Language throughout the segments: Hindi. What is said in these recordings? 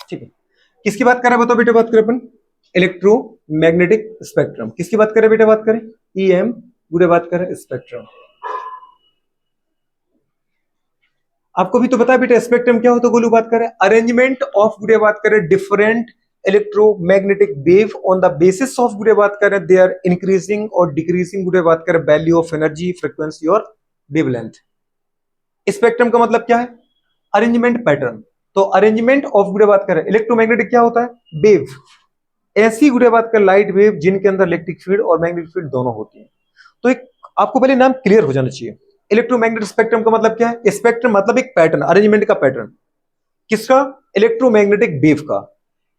ठीक है, किसकी बात कर रहे हैं बताओ बेटा? बात करें अपन इलेक्ट्रोमैग्नेटिक स्पेक्ट्रम। किसकी बात करें बेटा? बात करें ईएम, पूरे बात करें स्पेक्ट्रम। आपको भी तो पता है बेटा स्पेक्ट्रम क्या होता है गोलू? बात करें अरेंजमेंट ऑफ, गुड़े बात करें different electromagnetic wave on the basis of, गुड़े बात करें दे आर इंक्रीजिंग और डिक्रीजिंग, गुड़े बात करें वैल्यू ऑफ एनर्जी, फ्रीक्वेंसी और वेवलेंथ। स्पेक्ट्रम का मतलब क्या है? Arrangement pattern. तो अरेंजमेंट ऑफ, गुड़े बात करें इलेक्ट्रोमैग्नेटिक क्या होता है? वेव, ऐसी गुड़े बात कर लाइट वेव जिनके अंदर इलेक्ट्रिक फील्ड और मैग्नेटिक फील्ड दोनों होती है। तो एक आपको पहले नाम क्लियर हो जाना चाहिए। इलेक्ट्रोमैग्नेटिक स्पेक्ट्रम का मतलब क्या है? स्पेक्ट्रम मतलब एक पैटर्न, अरेंजमेंट का पैटर्न। किसका? इलेक्ट्रोमैग्नेटिक वेव का।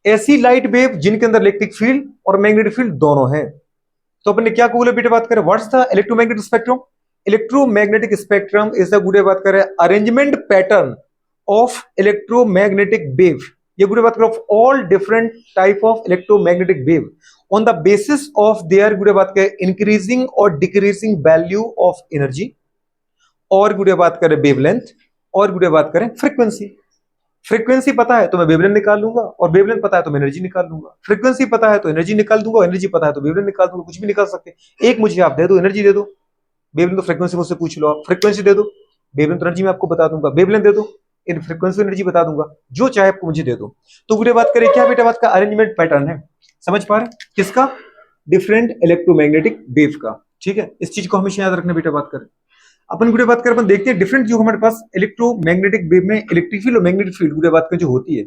ऐसी लाइट वेव जिनके अंदर इलेक्ट्रिक फील्ड और मैग्नेटिक फील्ड दोनों है। तो अपन ने क्या बोले बेटे? बात करें what's the electromagnetic spectrum? Electromagnetic spectrum is the, गुड़े बात करें arrangement pattern of electromagnetic wave. ये गुड़े बात करें of all different type of electromagnetic wave on the basis of their, गुड़े बात करें इंक्रीजिंग और डिक्रीजिंग वैल्यू ऑफ एनर्जी, और गुड़े बात करें वेवलेंथ, और गुड़े बात करें फ्रीक्वेंसी। फ्रीक्वेंसी पता है तो मैं वेवलेंथ निकाल लूंगा, और वेवलेंथ पता है तो मैं एनर्जी निकाल लूंगा। फ्रीक्वेंसी पता है तो एनर्जी निकाल दूंगा, एनर्जी पता है तो वेवलेंथ निकाल दूंगा। कुछ भी निकाल सकते हैं। एक मुझे आप दे दो, एनर्जी दे दो, वेवलेंथ तो फ्रीक्वेंसी मुझसे पूछ लो आप। फ्रीक्वेंसी दे दो, वेवलेंथ एनर्जी मैं आपको बता दूंगा। वेवलेंथ दे दो, इन फ्रीक्वेंसी एनर्जी बता दूंगा। जो चाहे आपको मुझे दे दो। तो गुड़े बात करें क्या बेटा? बात का अरेंजमेंट पैटर्न है। समझ पा रहे? किसका? डिफरेंट इलेक्ट्रोमैग्नेटिक वेव का। ठीक है, इस चीज को हमेशा याद रखना बेटा। बात करें अपन, गुड़े बात करें अपन देखते हैं डिफरेंट जो हमारे पास इलेक्ट्रोमैग्नेटिक वेव में इलेक्ट्रिक फील्ड और मैग्नेटिक फील्ड, गुड़े बात करें जो होती है,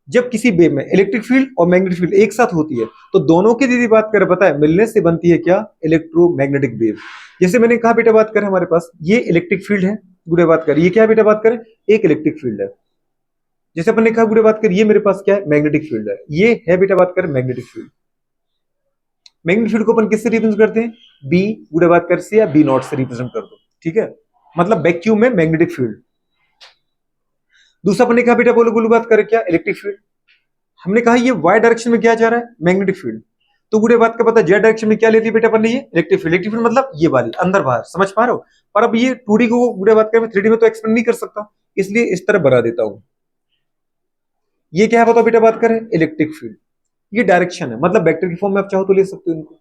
जब किसी वेव में इलेक्ट्रिक फील्ड और मैग्नेटिक फील्ड एक साथ होती है तो दोनों की यदि बात करें पता है मिलने से बनती है क्या? Electromagnetic wave. जैसे मैंने कहा बेटा, बात करें हमारे पास ये इलेक्ट्रिक फील्ड है, गुड़े बात करें ये क्या है बेटा? बात करें एक इलेक्ट्रिक फील्ड है। जैसे अपन ने कहा गुड़े बात करें ये मेरे पास क्या है? मैग्नेटिक फील्ड है। ये है बेटा बात करें मैग्नेटिक फील्ड। मैग्नेटिक फील्ड को अपन किससे रिप्रेजेंट करते हैं? बी, गुड़े बात कर से या बी नॉट से रिप्रेजेंट कर दो। ठीक है, मतलब वैक्यूम में मैग्नेटिक फील्ड। दूसरा अपन ने कहा बेटा, बोलो गुरु बात करें क्या? Electric field. हमने कहा ये वाई डायरेक्शन में क्या जा रहा है? Magnetic field. तो गुड़े बात का पता जेड डायरेक्शन में क्या लेती है बेटा अपन ने? ये इलेक्ट्रिक फील्ड। इलेक्ट्रिक फील्ड मतलब ये वाली अंदर बाहर। समझ पा रहे हो? पर अब ये 2D को गुड़े बात करें 3D में तो एक्सप्लेन नहीं कर सकता, इसलिए इस तरह बना देता हूं। ये क्या है बताओ बेटा? बात करें इलेक्ट्रिक फील्ड। ये डायरेक्शन है, मतलब वेक्टर की फॉर्म में आप चाहो तो ले सकते हो इनको।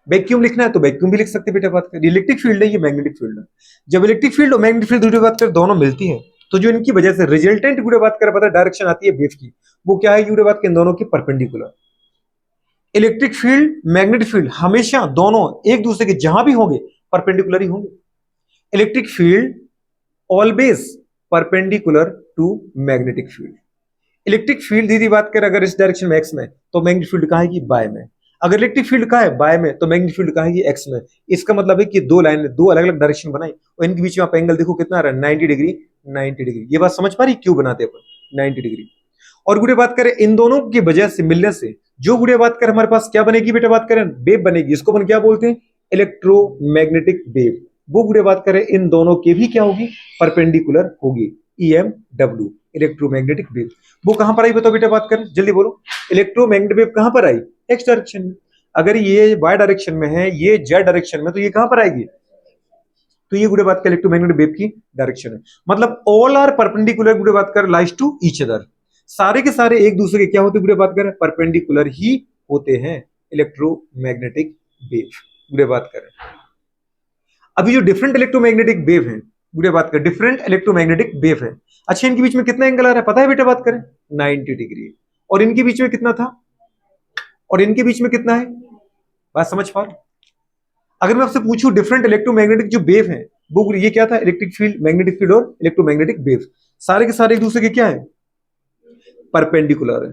वैक्यूम लिखना है तो वैक्यूम भी लिख सकते हैं बेटा। बात करें इलेक्ट्रिक फील्ड है, ये मैग्नेटिक फील्ड है। जब इलेक्ट्रिक फील्ड और मैग्नेटिक फील्ड गुड़े बात करें दोनों मिलती है तो जो इनकी वजह से रिजल्टेंट गुड़े बात करें पता डायरेक्शन आती है वेव की, वो क्या है गुड़े बात के? इन दोनों की perpendicular. Electric field magnetic field हमेशा दोनों एक दूसरे के जहां भी होंगे परपेंडिकुलर ही होंगे। Electric field always perpendicular to magnetic field. Electric field दीदी बात करें अगर इस डायरेक्शन में एक्स में तो मैग्नेटिक फील्ड कहाँ है? बाय में। अगर इलेक्ट्रिक फील्ड कहाँ है? बाय में, तो मैग्नेटिक फील्ड कहाँ है? एक्स में। इसका मतलब है कि दो लाइन दो अलग अलग डायरेक्शन बनाई और इनके बीच में आप एंगल देखो कितना आ रहा है? 90 डिग्री। 90 डिग्री। ये बात समझ पा रही क्यों बनाते हैं अपन 90 डिग्री? और गुड़े बात करें इन दोनों की वजह से मिलने से जो गुड़े बात करें हमारे पास क्या बनेगी बेटा? बात करें वेव बनेगी। इसको अपन क्या बोलते हैं? Electromagnetic wave. वो गुड़े बात करें इन दोनों के भी क्या होगी? परपेंडिकुलर होगी। EMW electromagnetic wave. वो कहां पर आई बताओ बेटा? बात करें जल्दी बोलो। इलेक्ट्रोमैग्नेटिक वेव कहां पर आई? एक्स डायरेक्शन में। अगर ये वाई डायरेक्शन में है, ये जेड डायरेक्शन में, तो ये कहां पर आएगी? तो ये गुड़े बात का इलेक्ट्रोमैग्नेटिक वेव की डायरेक्शन है। मतलब ऑल आर परपेंडिकुलर गुड़े बात कर लाइज टू ईच अदर। सारे के सारे एक दूसरे के क्या होते गुड़े बात कर? परपेंडिकुलर ही होते हैं इलेक्ट्रोमैग्नेटिक वेव गुड़े बात करें। अभी जो डिफरेंट इलेक्ट्रोमैग्नेटिक वेव है गुड़े बात कर, डिफरेंट इलेक्ट्रोमैग्नेटिक वेव है। अच्छा, इनके बीच में कितना एंगल आ रहा है पता है बेटा? बात करें 90 डिग्री। और इनके बीच में कितना था? और इनके बीच में कितना है? बात समझ पा रहे? अगर मैं आपसे पूछूं डिफरेंट इलेक्ट्रोमैग्नेटिक जो वेव है वो ये क्या था? इलेक्ट्रिक फील्ड, मैग्नेटिक फील्ड और इलेक्ट्रोमैग्नेटिक वेव। सारे के सारे एक दूसरे के क्या है? परपेंडिकुलर है।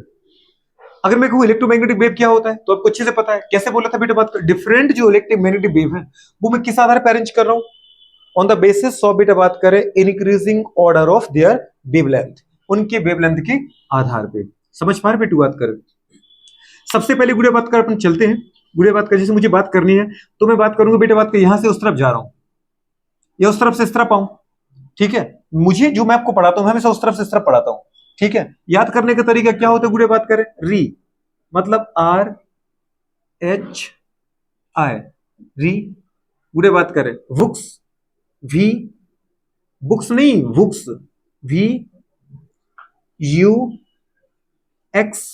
अगर मैं कहूं इलेक्ट्रोमैग्नेटिक वेव क्या होता है तो आपको अच्छे से पता है। कैसे बोला था बेटा? बात कर डिफरेंट जो इलेक्ट्रोमैग्नेटिक वेव है वो मैं किस आधार पर अरेंज कर रहा हूं? ऑन द बेसिस ऑफ बेटा बात करें increasing order of their wavelength, उनके वेवलेंथ के आधार पे। समझ पा रहे बेटू? बात करें सबसे पहले गुड़िया बात कर अपन चलते हैं। गुड़िया बात कर जैसे मुझे बात करनी है तो मैं बात करूंगा बेटा बात कर यहां से उस तरफ जा रहा हूं या उस तरफ से इस तरफ आऊं। ठीक है, मुझे जो मैं आपको पढ़ाता हूं हमेशा उस तरफ से इस तरफ पढ़ाता हूं। ठीक है, याद करने का तरीका क्या होता है गुड़िया बात करें? री मतलब RHI री। गुड़िया बात करें वुक्स V, बुक्स नहीं वुक्स VUX एक्स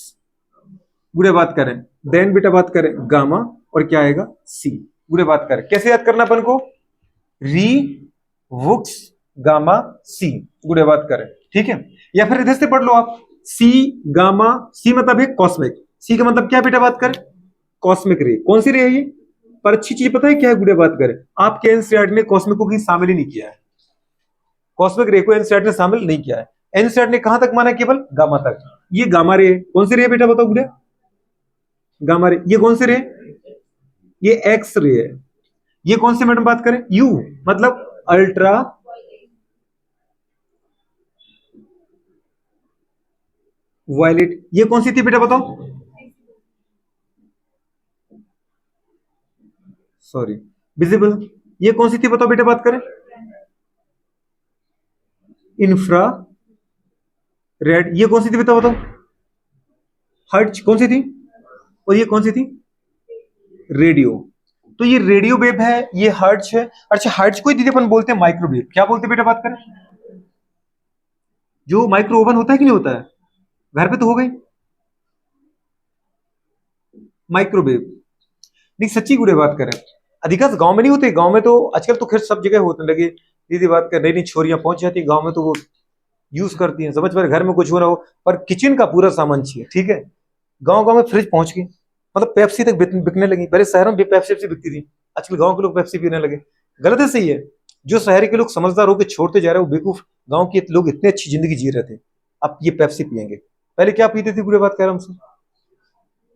गुड़े बात करें, देन बेटा बात करें गामा, और क्या आएगा सी गुड़े बात करें। कैसे याद करना अपन को, री वुक्स गामा सी गुड़े बात करें, ठीक है। या फिर इधर से पढ़ लो आप, सी गामा, सी मतलब है कॉस्मिक, सी का मतलब क्या बेटा बात करें, कॉस्मिक रे। कौन सी रे है ये, पर अच्छी चीज पता है क्या है गुड़े बात करें, आपके एनसीईआरटी ने कॉस्मिक को कहीं शामिल ही नहीं किया है, कॉस्मिक रे को एनसीईआरटी ने शामिल नहीं किया है। एनसीईआरटी ने कहां तक माना, केवल गामा तक। ये गामा रे कौन सी रे है बेटा बताओ गुड़े, गामा रे। ये कौन सी रे, ये एक्स रे है। ये कौन सी मैडम बात करें, यू मतलब अल्ट्रा वायलेट। ये कौन सी थी बेटा बताओ, सॉरी विजिबल। ये कौन सी थी बताओ बेटा बात करें, इंफ्रा रेड। ये कौन सी थी बेटा बताओ, हर्ट्ज कौन सी थी, और ये कौन सी थी, रेडियो। तो ये रेडियो वेव है, ये हर्ट्ज है। अच्छा हर्ट्ज को ही दीदी अपन बोलते हैं माइक्रोवेव। क्या बोलते हैं बेटा बात करें, जो माइक्रो ओवन होता है कि नहीं होता है, घर पे तो हो गई माइक्रोवेव। नहीं सच्ची गुड़े बात करें, अधिकांश गांव में नहीं होते, गांव में तो आजकल तो खैर सब जगह होने लगे। दीदी बात कर, नई नई छोरियां पहुंच जाती है गांव में, तो वो यूज करती हैं, समझ पा रहे, घर में कुछ हो ना हो पर किचन का पूरा सामान चाहिए, ठीक है। गांव गांव में फ्रिज पहुंच गई, मतलब पेप्सी तक बिकने लगी। पहले शहरों में भी पेप्सी बिकती थी, आजकल गांव के लोग पेप्सी पीने लगे। गलत है सही है, जो शहर के लोग समझदार होकर छोड़ते जा रहे हैं वो बेवकूफ। गांव के लोग इतने अच्छी जिंदगी जी रहे थे, अब ये पेप्सी पियेंगे। पहले क्या पीते थे बुढ़े बात कर रहा हूं हमसे,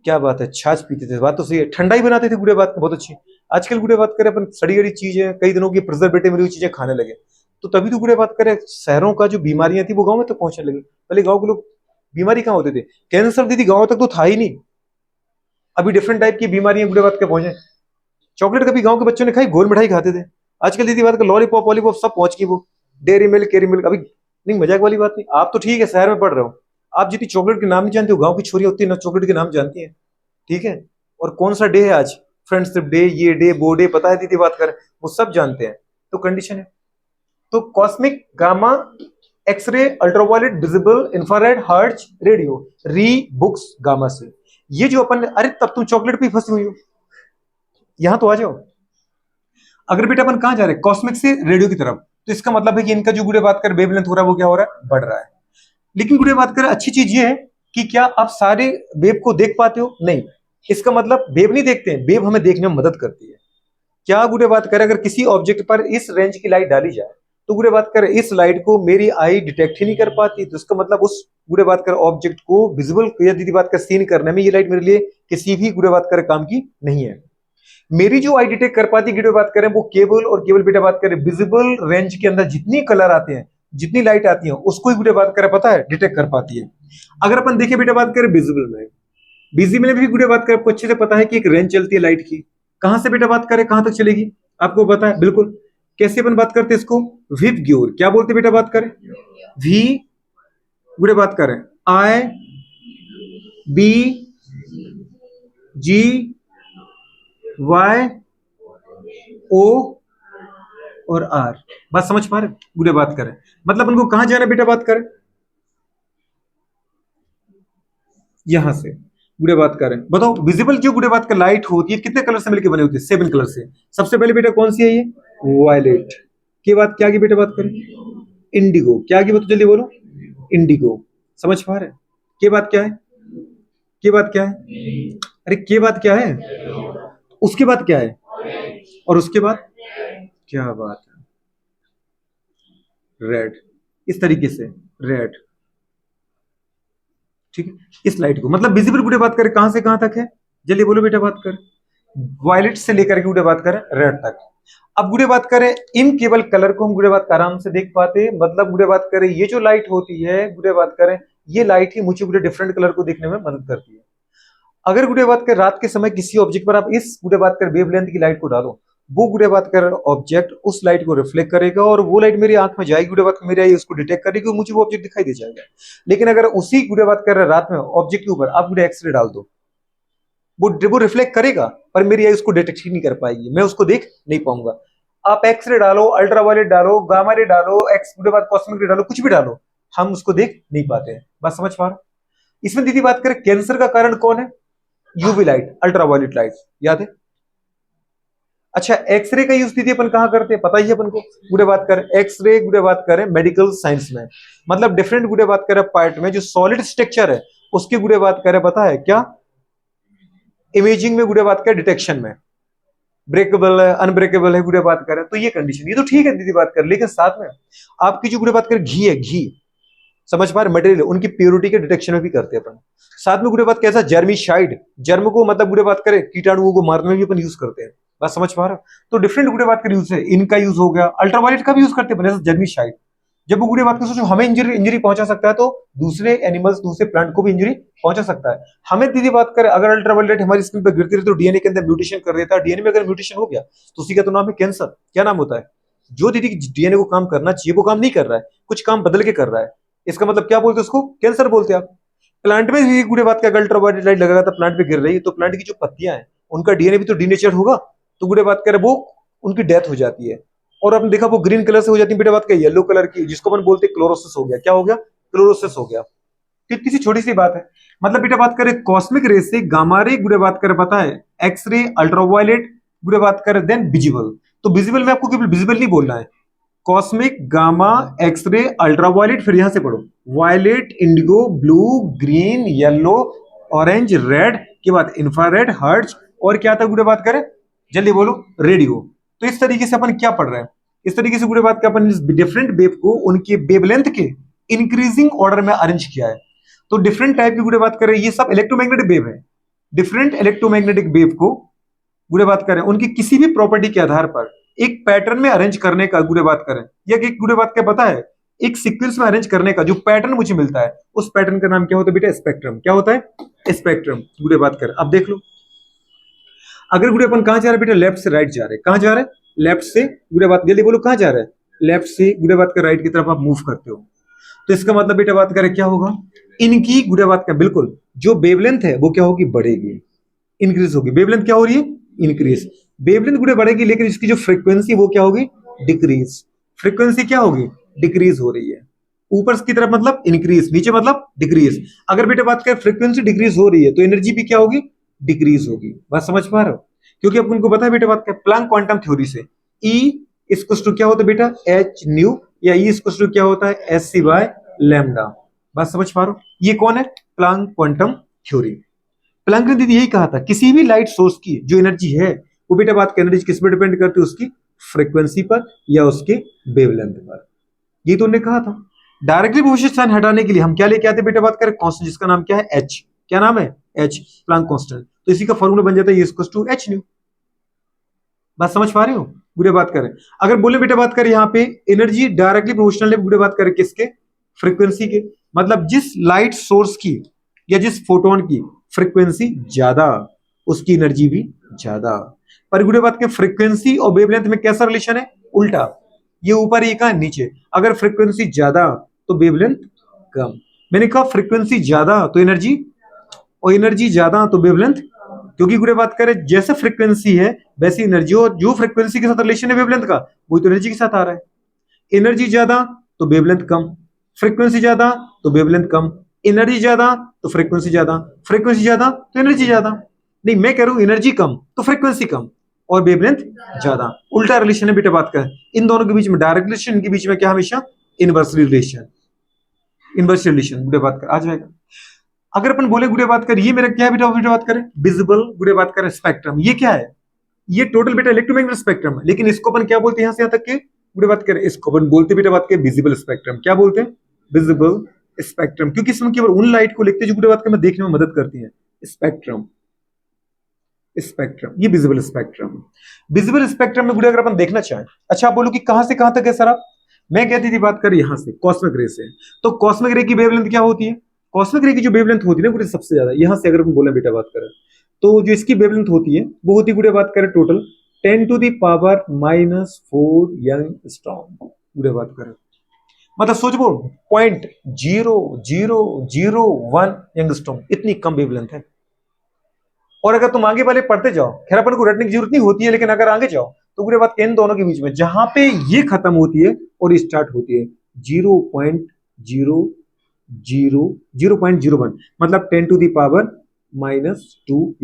क्या बात है, छाछ पीते थे, बात तो सही है, ठंडा ही बनाते थे गुड़े बात बहुत अच्छी। आजकल गुड़े बात करें अपन सड़ी गड़ी चीजें, कई दिनों की प्रिजर्वेटिव मिली हुई चीजें खाने लगे। तो तभी तो गुड़े बात करें शहरों का जो बीमारियां थी वो गांव में तक पहुंचने लगी। पहले गांव के लोग बीमारी कहाँ होते थे, कैंसर दीदी गांव तक तो था ही नहीं, अभी डिफरेंट टाइप की बीमारियां गुड़े बात के पहुंचे। चॉकलेट कभी गांव के बच्चों ने खाई, घोल मिठाई खाते थे। आजकल दीदी बात कर लॉलीपॉप वॉलीपॉप सब पहुंच गई, वो डेयरी मिल्क केरी मिल्क। अभी नहीं मजाक वाली बात नहीं, आप तो ठीक है शहर में पढ़ रहे हो, आप जितनी चॉकलेट के नाम नहीं जानते हो, गांव की छोरियां उतनी ना चॉकलेट के नाम जानती है, ठीक है। और कौन सा डे है आज, फ्रेंडशिप डे, ये डे वो डे, पता है दीदी बात कर, वो सब जानते हैं। तो कंडीशन है, तो cosmic gamma X ray ultraviolet visible infrared hertz radio री बुक्स गामा से। ये जो अपन, अरे तब तुम चॉकलेट पे फंसी हुई हो, यहां तो आ जाओ। अगर बेटा अपन कहां जा रहे हैं, कॉस्मिक से रेडियो की तरफ, तो इसका मतलब है कि इनका जो गुड़े बात कर वेवलेंथ हो रहा है वो क्या हो रहा है, बढ़ रहा है। लेकिन गुड़े बात कर अच्छी चीज ये है कि क्या आप सारे वेव को देख पाते हो, नहीं। इसका मतलब वेव नहीं देखते हैं, वेव हमें देखने में मदद करती है। क्या गुड़े बात करें, अगर किसी ऑब्जेक्ट पर इस रेंज की लाइट डाली जाए, तो गुड़े बात करें इस लाइट को मेरी आई डिटेक्ट ही नहीं कर पाती, तो इसका मतलब उस गुड़े बात कर ऑब्जेक्ट को विजिबल या दीदी बात कर सीन करने में ये लाइट मेरे लिए किसी भी गुड़े बात कर काम की नहीं है। मेरी जो आई डिटेक्ट कर पाती है बात करें, वो केवल और केवल बेटा बात करें विजिबल रेंज के अंदर जितनी कलर आते हैं, जितनी लाइट आती है, उसको ही बेटा बात करें पता है डिटेक्ट कर पाती है। अगर अपन देखें बेटा बात करें विजिबल में, विजिबल में भी बेटा बात करें आपको अच्छे से पता है कि एक रेंज चलती है लाइट की, कहां से बेटा बात करें कहां तक चलेगी, आपको पता है बिल्कुल। कैसे अपन बात करते हैं इसको, विथ ग्योर, क्या बोलते बेटा बात करें, वी बेटा बात करें आई बी जी वाई ओ और आर। बात समझ पा रहे, गुड़े बात करें मतलब उनको कहां जाना बेटा बात करें, यहां से गुड़े बात करें। बताओ विजिबल जो गुड़े बात का लाइट होती है कितने कलर से मिलकर बनी होती है, 7 कलर से। सबसे पहले बेटा कौन सी है ये, वायलेट। के बाद क्या की बेटा बात करें, इंडिगो। क्या की बताओ जल्दी बोलो, इंडिगो। समझ पा रहे, के बाद क्या है, के बाद क्या है, अरे के बाद क्या है, उसके बाद क्या है, और उसके बाद क्या बात है, रेड। इस तरीके से रेड, ठीक है। इस लाइट को मतलब विजिबल गुड़े बात करें कहां से कहां तक है, जल्दी बोलो बेटा बात कर, वायलेट से लेकर के गुड़े बात करें रेड तक। अब गुड़े बात करें इन केवल कलर को हम गुड़े बात आराम से देख पाते हैं, मतलब गुड़े बात करें ये जो लाइट होती है गुड़े बात करें, ये लाइट ही मुझे गुड़े डिफरेंट कलर को देखने में मदद करती है। अगर गुड़े बात कर रात के समय किसी ऑब्जेक्ट पर आप इस गुड़े बात कर वेवलेंथ की लाइट को डालो, वो गुड़े बात कर ऑब्जेक्ट उस लाइट को रिफ्लेक्ट करेगा और वो लाइट मेरी आंख में जाएगी, गुड़े बात मेरी आई उसको डिटेक्ट करेगी और मुझे वो ऑब्जेक्ट दिखाई दे जाएगा। लेकिन अगर उसी गुड़े बात कर रात में ऑब्जेक्ट के ऊपर आप गुड़े एक्सरे डाल दो, वो रिफ्लेक्ट करेगा पर मेरी आई उसको डिटेक्ट ही नहीं कर पाएगी, मैं उसको देख नहीं पाऊंगा। आप एक्सरे डालो, अल्ट्रावायलेट डालो, गामा रे डालो, एक्स गुड़े बात कॉस्मिक रे डालो, कुछ भी डालो, हम उसको देख नहीं पाते हैं। बात समझ पा रहे, इसमें दीदी बात करें कैंसर का कारण कौन है? यूवी लाइट, अल्ट्रावायलेट लाइट, याद है? अच्छा, एक्सरे का यूज दीदी अपन कहाँ करते हैं पता ही है अपन को। गुड़े बात करें एक्सरे, गुड़े बात करें मेडिकल साइंस में, मतलब डिफरेंट गुड़े बात करें पार्ट में जो सॉलिड स्ट्रक्चर है उसकी गुड़े बात करें पता है क्या, इमेजिंग में गुड़े बात करें डिटेक्शन में, ब्रेकेबल है अनब्रेकेबल है गुड़े बात करें, तो ये कंडीशन ये तो ठीक है दीदी बात करें, लेकिन साथ में आपकी जो गुड़े बात करें घी है, घी समझ पा रहे मटेरियल उनकी प्योरिटी के डिटेक्शन में भी करते हैं अपन। साथ में गुड़े बात कैसा जर्मिसाइड, जर्म को मतलब गुड़े बात करें कीटाणुओं को मारने में भी अपन यूज करते हैं, बात समझ पा रहे हो? तो डिफरेंट गुड़े बात का यूज है, इनका यूज हो गया, अल्ट्रावायलेट का भी यूज करते हैं जैसे जर्मिसाइड। जब वो गुड़े बात कर सोचो हमें इंजरी इंजरी पहुंचा सकता है तो दूसरे एनिमल्स दूसरे प्लांट को भी इंजरी पहुंचा सकता है। हमें दीदी बात करें अगर अल्ट्रावायलेट हमारी स्किन पर गिरती रही तो डीएनए के अंदर म्यूटेशन कर देता है, डीएनए में अगर म्यूटेशन हो गया तो उसी का तो नाम है कैंसर। क्या नाम होता है? जो दीदी डीएनए को काम करना चाहिए वो काम नहीं कर रहा है, कुछ काम बदल के कर रहा है, इसका मतलब क्या बोलते हैं उसको? कैंसर बोलते हैं आप। प्लांट में भी गुड़े बात का अल्ट्रावायलेट लाइट लगा था प्लांट पे गिर रही है तो प्लांट की जो पत्तियां हैं उनका डीएनए भी तो डीनेचर होगा, तो गुड़े बात करें वो उनकी डेथ हो जाती है। और आपने देखा वो ग्रीन कलर से हो जाती है बेटा बात का येलो कलर की, जिसको अपन बोलते हैं क्लोरोसिस हो गया। क्या हो गया? क्लोरोसिस हो गया। कितनी सी छोटी सी बात है, मतलब बेटा बात करें कॉस्मिक रे से गामा रे गुड़े बात करें पता है, एक्सरे अल्ट्रावायलेट गुड़े बात करें देन विजिबल। तो विजिबल में आपको केवल विजिबल नहीं बोलना है, कॉस्मिक गामा एक्सरे अल्ट्रावायलेट, फिर यहां से पढ़ो violet indigo blue green yellow orange red के बाद इंफ्रारेड हर्ट्ज और क्या था गुड़े बात करें जल्दी बोलो रेडियो। तो इस तरीके से अपन क्या पढ़ रहे हैं, इस तरीके से गुड़े बात का अपन डिफरेंट वेव को उनके वेवलेंथ के इंक्रीजिंग ऑर्डर में अरेंज किया है। तो डिफरेंट टाइप की गुड़े बात करें ये सब इलेक्ट्रोमैग्नेटिक वेव है, डिफरेंट इलेक्ट्रोमैग्नेटिक वेव को गुड़े बात करें उनकी किसी भी प्रॉपर्टी के आधार पर एक पैटर्न में अरेंज करने का गुड़े बात करें, या एक गुड़े बात क्या पता है, एक सीक्वेंस में अरेंज करने का जो पैटर्न मुझे मिलता है उस पैटर्न का नाम क्या होता है बेटा? स्पेक्ट्रम। क्या होता है? स्पेक्ट्रम गुड़े बात करें। अब देख लो अगर गुड़े अपन कहां जा रहे हैं बेटा? लेफ्ट से राइट जा रहे हैं। कहां जा रहे हैं? लेफ्ट से गुड़े बात जल्दी बोलो कहां जा रहे हैं? लेफ्ट से गुड़े बात कर राइट की तरफ आप मूव करते हो, तो इसका मतलब बेटा बात करें क्या होगा? इनकी गुड़े बात का बिल्कुल जो वेवलेंथ है वो क्या होगी? बढ़ेगी, इंक्रीज होगी। वेवलेंथ क्या हो रही है? इंक्रीज। वेवलेंथ गुड़े बढ़ेगी लेकिन इसकी जो फ्रीक्वेंसी वो क्या होगी? डिक्रीज। फ्रीक्वेंसी क्या होगी? डिक्रीज हो रही है। ऊपर की तरफ मतलब इंक्रीज, नीचे मतलब डिक्रीज। अगर बेटा बात करें फ्रीक्वेंसी डिक्रीज हो रही है तो एनर्जी भी क्या होगी? डिक्रीज होगी। बात समझ पा रहे हो? क्योंकि अब उनको पता है बेटा बात करें प्लैंक क्वांटम थ्योरी से E इक्वल्स टू क्या होता है बेटा? एच न्यू, या E इक्वल्स टू क्या होता है? S C by lambda. बात समझ पा रहे हो? ये कौन है? Planck quantum theory. प्लैंक ने दीदी यही कहा था किसी भी लाइट सोर्स की जो एनर्जी है वो बेटा बात की एनर्जी किस पर डिपेंड करती है? उसकी फ्रीक्वेंसी पर या उसके वेवलेंथ पर। ये तो उन्होंने कहा था। डायरेक्टली प्रोपोर्शनल साइन हटाने के लिए हम क्या लेके आते बेटा बात करें? कांस्टेंट, जिसका नाम क्या है? एच। क्या नाम है? H, Planck constant. तो इसी का फॉर्मूला बन जाता है इक्वल्स टू एच न्यू। बात समझ पा रहे हो? गुड़े बात करें अगर बोले बेटा बात करें यहाँ पे एनर्जी डायरेक्टली प्रोपोर्शनल है गुड़े बात करें किसके? फ्रीक्वेंसी के। मतलब जिस लाइट सोर्स की या जिस फोटोन की फ्रीक्वेंसी ज्यादा उसकी एनर्जी भी ज्यादा। पर गुड़े बात के फ्रीक्वेंसी और वेवलेंथ में कैसा रिलेशन है? उल्टा, ये ऊपर ये कहा नीचे। अगर फ्रीक्वेंसी ज्यादा तो वेवलेंथ कम। मैंने कहा फ्रीक्वेंसी ज्यादा तो एनर्जी, और एनर्जी ज्यादा तो वेवलेंथ, क्योंकि गुड़े बात करें जैसे फ्रीक्वेंसी है वैसी एनर्जी, और जो फ्रीक्वेंसी के साथ रिलेशन है वेवलेंथ का वो तो एनर्जी के साथ आ रहा है। एनर्जी ज्यादा तो वेवलेंथ कम, फ्रीक्वेंसी ज्यादा तो वेवलेंथ कम, एनर्जी ज्यादा तो फ्रीक्वेंसी ज्यादा, फ्रीक्वेंसी ज्यादा तो एनर्जी ज्यादा। नहीं, मैं कह रहा हूं एनर्जी कम तो फ्रीक्वेंसी कम और वेवलेंथ ज्यादा। उल्टा रिलेशन है बेटा बात करें इन दोनों के बीच में, डायरेक्ट रिलेशन, इनके बीच में क्या हमेशा? Inverse relation. इनवर्स रिलेशन गुड़े बात कर आ जाएगा। अगर अपन बोले गुड़े बात कर ये मेरा क्या है बेटा? बेटा बात करें विजिबल गुड़े बात करें स्पेक्ट्रम। ये क्या है? ये टोटल बेटा इलेक्ट्रोमैग्नेटिक स्पेक्ट्रम है, लेकिन इसको अपन क्या बोलते हैं? यहां से यहां तक के गुड़े बात करें इसको अपन बोलते बेटा बात करें विजिबल स्पेक्ट्रम। क्या बोलते हैं? विजिबल स्पेक्ट्रम, क्योंकि इसमें केवल उन लाइट को लिखते हैं जो गुड़े बात में देखने में मदद करती है। स्पेक्ट्रम, स्पेक्ट्रम, ये विजिबल स्पेक्ट्रम। विजिबल स्पेक्ट्रम में गुड़े अगर अपन देखना चाहें, अच्छा आप बोलो कि कहां से कहां तक है सर आप? मैं कहती थी बात कर यहां से कॉस्मिक रे से। तो कॉस्मिक रे की वेवलेंथ क्या होती है? कॉस्मिक रे की जो वेवलेंथ होती है ना गुड़े सबसे ज्यादा, यहां से अगर हम बोले बेटा बात करें तो जो इसकी वेवलेंथ होती है वो होती है गुड़े बात करें टोटल 10⁻⁻⁴ यंगस्ट्रॉम गुड़े बात करें। मतलब सोच वो 0.0001 यंगस्ट्रॉम, इतनी कम वेवलेंथ है। और अगर तुम आगे वाले पढ़ते जाओ, खैर अपन को रटने की जरूरत नहीं होती है, लेकिन अगर आगे जाओ तो पूरे बात इन दोनों के बीच में जहां पे ये खत्म होती है और स्टार्ट होती है 0.0 0.01 मतलब 10⁻⁻²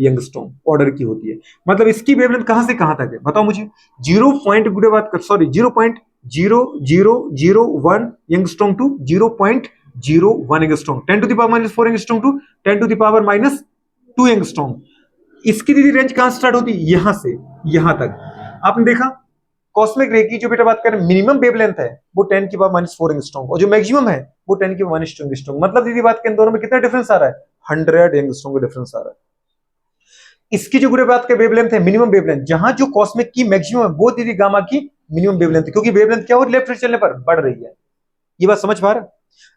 यंगस्ट्रॉन्ग ऑर्डर की होती है। मतलब इसकी वेवलेंथ कहां से कहां तक है बताओ मुझे। 0.01 यंगस्ट्रॉन्ग टू 0.01 यंगस्ट्रॉन्ग, 10⁻⁻4 यंगस्ट्रॉन्ग टू 10⁻⁻2 यंगस्ट्रॉन्ग। इसकी दीदी रेंज कहां स्टार्ट होती है, यहां से यहां तक। आपने देखा कॉस्मिक रे की जो बेटा बात करें मिनिमम वेवलेंथ है वो 10⁻⁴ एंगस्ट्रॉम और जो मैक्सिमम है वो 10⁻² एंगस्ट्रॉम। मतलब दीदी बात करें दोनों में कितना डिफरेंस आ रहा है, 100 एंगस्ट्रॉम का डिफरेंस आ रहा है। इसकी जो गुड़े बात के वेवलेंथ है मिनिमम वेवलेंथ, जहां जो कॉस्मिक की मैक्सिमम है वो दीदी गामा की मिनिमम वेवलेंथ है, क्योंकि वेवलेंथ क्या हो लेफ्ट चलने पर बढ़ रही है। ये बात समझ पा रहा है।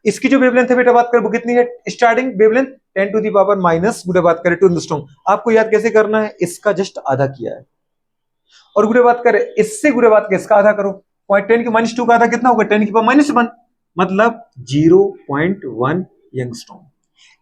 इसकी जो वेवलेंथ है बेटा बात करें वो कितनी है, स्टार्टिंग वेवलेंथ 10⁻⁻ गुड़े बात करें 2 एंगस्ट्रॉम। आपको याद कैसे करना है, इसका जस्ट आधा किया है। और गुड़े बात करें इससे गुड़े बात करें इसका आधा करो, 10⁻² का आधा कितना होगा 10⁻⁻1 मतलब 0.1 यंगस्ट्रॉन्ग।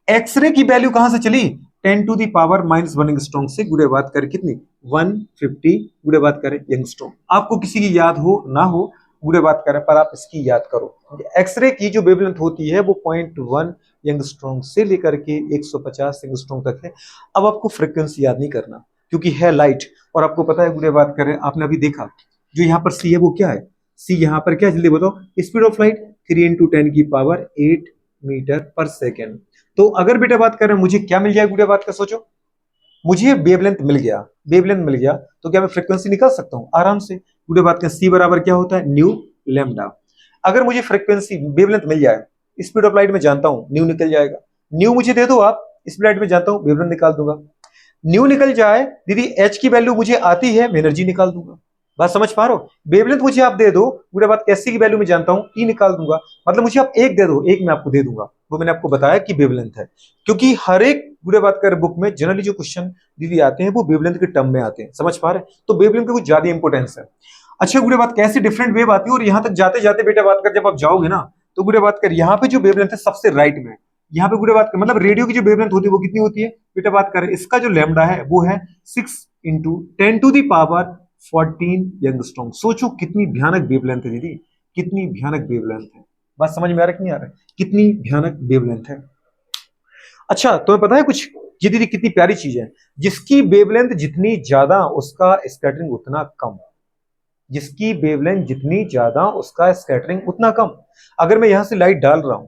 एक्सरे की वैल्यू कहां से चली 10⁻⁻1 यंगस्ट्रॉन्ग से गुड़े बात करें कितनी 150 गुड़े बात करें यंगस्ट्रॉन्ग। आपको किसी की याद हो ना हो गुड़े बात करें पर आप इसकी याद करो। एक्सरे की जो वेवलेंथ होती है वो 0.1 यंगस्ट्रॉन्ग से लेकर के 150 यंगस्ट्रॉन्ग तक है। अब आपको फ्रीक्वेंसी याद नहीं करना क्योंकि है लाइट, और आपको पता है गुड़े बात करें आपने अभी देखा जो यहाँ पर सी है वो क्या है, सी यहाँ पर क्या है जल्दी बताओ, स्पीड ऑफ लाइट 3 × 10⁸ मीटर पर सेकेंड। तो अगर बेटा बात करें मुझे क्या मिल जाए गुड़े बात का सोचो, मुझे वेवलेंथ मिल गया, वेवलेंथ मिल गया तो क्या मैं फ्रीक्वेंसी निकाल सकता हूं आराम से। गुड़े बात का सी बराबर क्या होता है न्यू लैम्डा। अगर मुझे फ्रीक्वेंसी वेवलेंथ मिल जाए, स्पीड ऑफ लाइट में जानता हूं न्यू निकल जाएगा, न्यू मुझे दे दो आप, स्पीड लाइट में जानता हूं वेवलेंथ निकाल दूंगा। न्यू निकल जाए दीदी एच की वैल्यू मुझे आती है मैं एनर्जी निकाल दूंगा। बात समझ पा रहे हो, वेवलेंथ मुझे आप दे दो गुड़े बात एससी की वैल्यू में जानता हूं ई निकाल दूंगा। मतलब मुझे आप एक दे दो एक मैं आपको दे दूंगा, वो मैंने आपको बताया कि वेवलेंथ है। क्योंकि हर एक गुड़े बात कर बुक में जनरली जो क्वेश्चन दीदी आते हैं वो वेवलेंथ के टर्म में आते हैं, समझ पा रहे हैं। तो वेवलेंथ की कुछ ज्यादा इंपॉर्टेंस है। अच्छा गुड़े बात कैसे डिफरेंट वेव आती है, और यहां तक जाते जाते बेटा बात कर जब आप जाओगे ना तो गुड़े बात कर यहाँ पे जो वेवलेंथ है सबसे राइट में, यहाँ पे गुड़े बात कर मतलब रेडियो की जो वेवलेंथ होती है वो कितनी होती है बेटा बात करें, इसका जो लैम्डा है वो है 6 × 10⁻14 यंगस्ट्रॉन्ग। सोचो कितनी भयानक वेवलेंथ है दीदी, कितनी भयानक वेवलेंथ है। बात समझ में आ रहा है कि नहीं आ रहा है, कितनी भयानक वेवलेंथ है। अच्छा तुम्हें पता है कुछ, ये दीदी कितनी प्यारी चीज है, जिसकी वेवलेंथ जितनी ज्यादा उसका स्कैटरिंग उतना कम, जिसकी वेवलेंथ जितनी ज्यादा उसका स्कैटरिंग उतना कम। अगर मैं यहां से लाइट डाल रहा हूं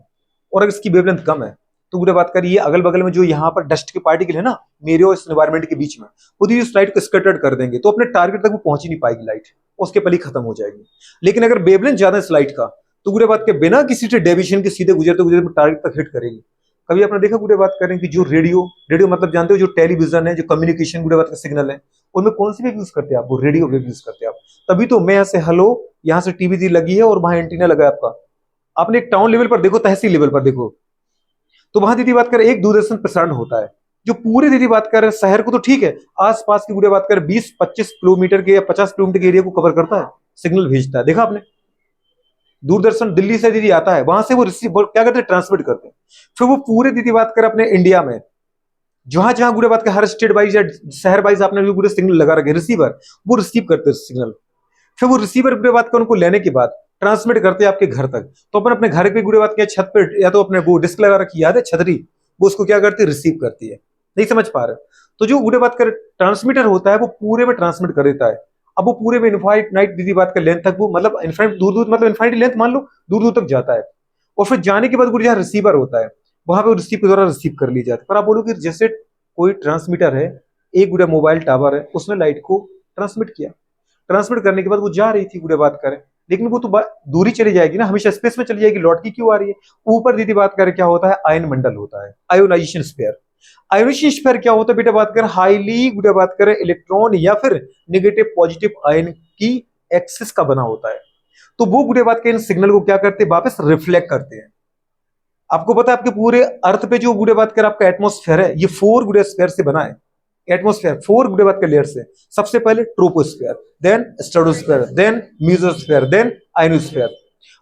और अगर इसकी वेवलेंथ कम है तो गुड़े बात करिए अगल बगल में जो यहाँ पर डस्ट के पार्टिकल है ना मेरे और इस एनवायरमेंट के बीच में, वो उस लाइट को स्कैटर्ड कर देंगे तो अपने टारगेट तक वो पहुंच ही नहीं पाएगी लाइट, उसके पल ही खत्म हो जाएगी। लेकिन अगर वेवलेंथ ज्यादा इस लाइट का तो गुड़े बात के बिना किसी से डेविएशन के सीधे गुजरते गुजरते टारगेट तक हिट करेगी। कभी आपने देखा गुड़े बात करें कि जो रेडियो रेडियो मतलब जानते हो जो टेलीविजन है जो कम्युनिकेशन गुड़े बात का सिग्नल है उनमें कौन सी वेव यूज करते हैं आप, वो रेडियो वेव यूज करते हैं आप। तभी तो मैं यहाँ से हेलो, यहाँ से टीवी दी लगी है और वहां एंटीना लगा है आपका। आपने एक टाउन लेवल पर देखो तहसील लेवल पर देखो तो वहां दीदी बात करें एक दूरदर्शन प्रसारण होता है जो पूरे दीदी बात करें शहर को तो ठीक है आसपास की गुड़े बात करें 20-25 किलोमीटर के या 50 किलोमीटर के एरिया को कवर करता है, सिग्नल भेजता है। देखा आपने दूरदर्शन दिल्ली से दीदी आता है वहां से वो रिसीव क्या करते हैं ट्रांसमिट करते हैं, फिर वो पूरे दीदी बात करें अपने इंडिया में जहां जहां गुड़े बात का हर स्टेट वाइज या शहर वाइज आपने भी पूरे सिग्नल लगा रखे रिसीवर, वो रिसीव करते हैं सिग्नल। फिर वो रिसीवर गुड़े बात का उनको लेने के बाद ट्रांसमिट करते हैं आपके घर तक। तो अपन अपने घर पे गुड़े बात के छत पे या तो अपने वो डिस्क लगा रखी याद है छतरी, वो उसको क्या करती है रिसीव करती है। नहीं समझ पा रहे, तो जो गुड़े बात कर ट्रांसमीटर होता है वो पूरे में ट्रांसमिट कर देता है। अब वो पूरे में इनफाइनाइट दीदी बात का लेंथ तक वो मतलब इनफाइनाइट दूर दूर मतलब इनफाइनाइट लेंथ मान लो दूर दूर तक जाता है। और फिर जाने के बाद गुड़े जहाँ रिसीवर होता है वहां पे रिसीव के द्वारा रिसीव कर ली जाती है। पर आप बोलो कि जैसे कोई ट्रांसमीटर है, एक गुड़े मोबाइल टावर है, उसने लाइट को ट्रांसमिट किया, ट्रांसमिट करने के बाद वो जा रही थी गुड़े बात करें, लेकिन वो तो दूरी चली जाएगी ना, हमेशा स्पेस में चली जाएगी, लौट की क्यों आ रही है। ऊपर दीदी बात करें क्या होता है आयन मंडल होता है, आयोनाइजेशन स्फीयर। आयोनाइजेशन स्फीयर क्या होता है बेटा बात करें हाईली गुड़े बात करें इलेक्ट्रॉन या फिर नेगेटिव पॉजिटिव आयन की एक्सिस का बना होता है। तो वो गुड़े बात के इन सिग्नल को क्या करते हैं वापस रिफ्लेक्ट करते हैं। आपको पता है आपके पूरे अर्थ पे जो गुड़े बात कर आपका एटमॉस्फेयर है ये 4 गुड़े स्फीयर से बना है। एटमॉस्फेयर 4 गुड़े बात के लेयर से, सबसे पहले troposphere, then stratosphere, then mesosphere, then ionosphere.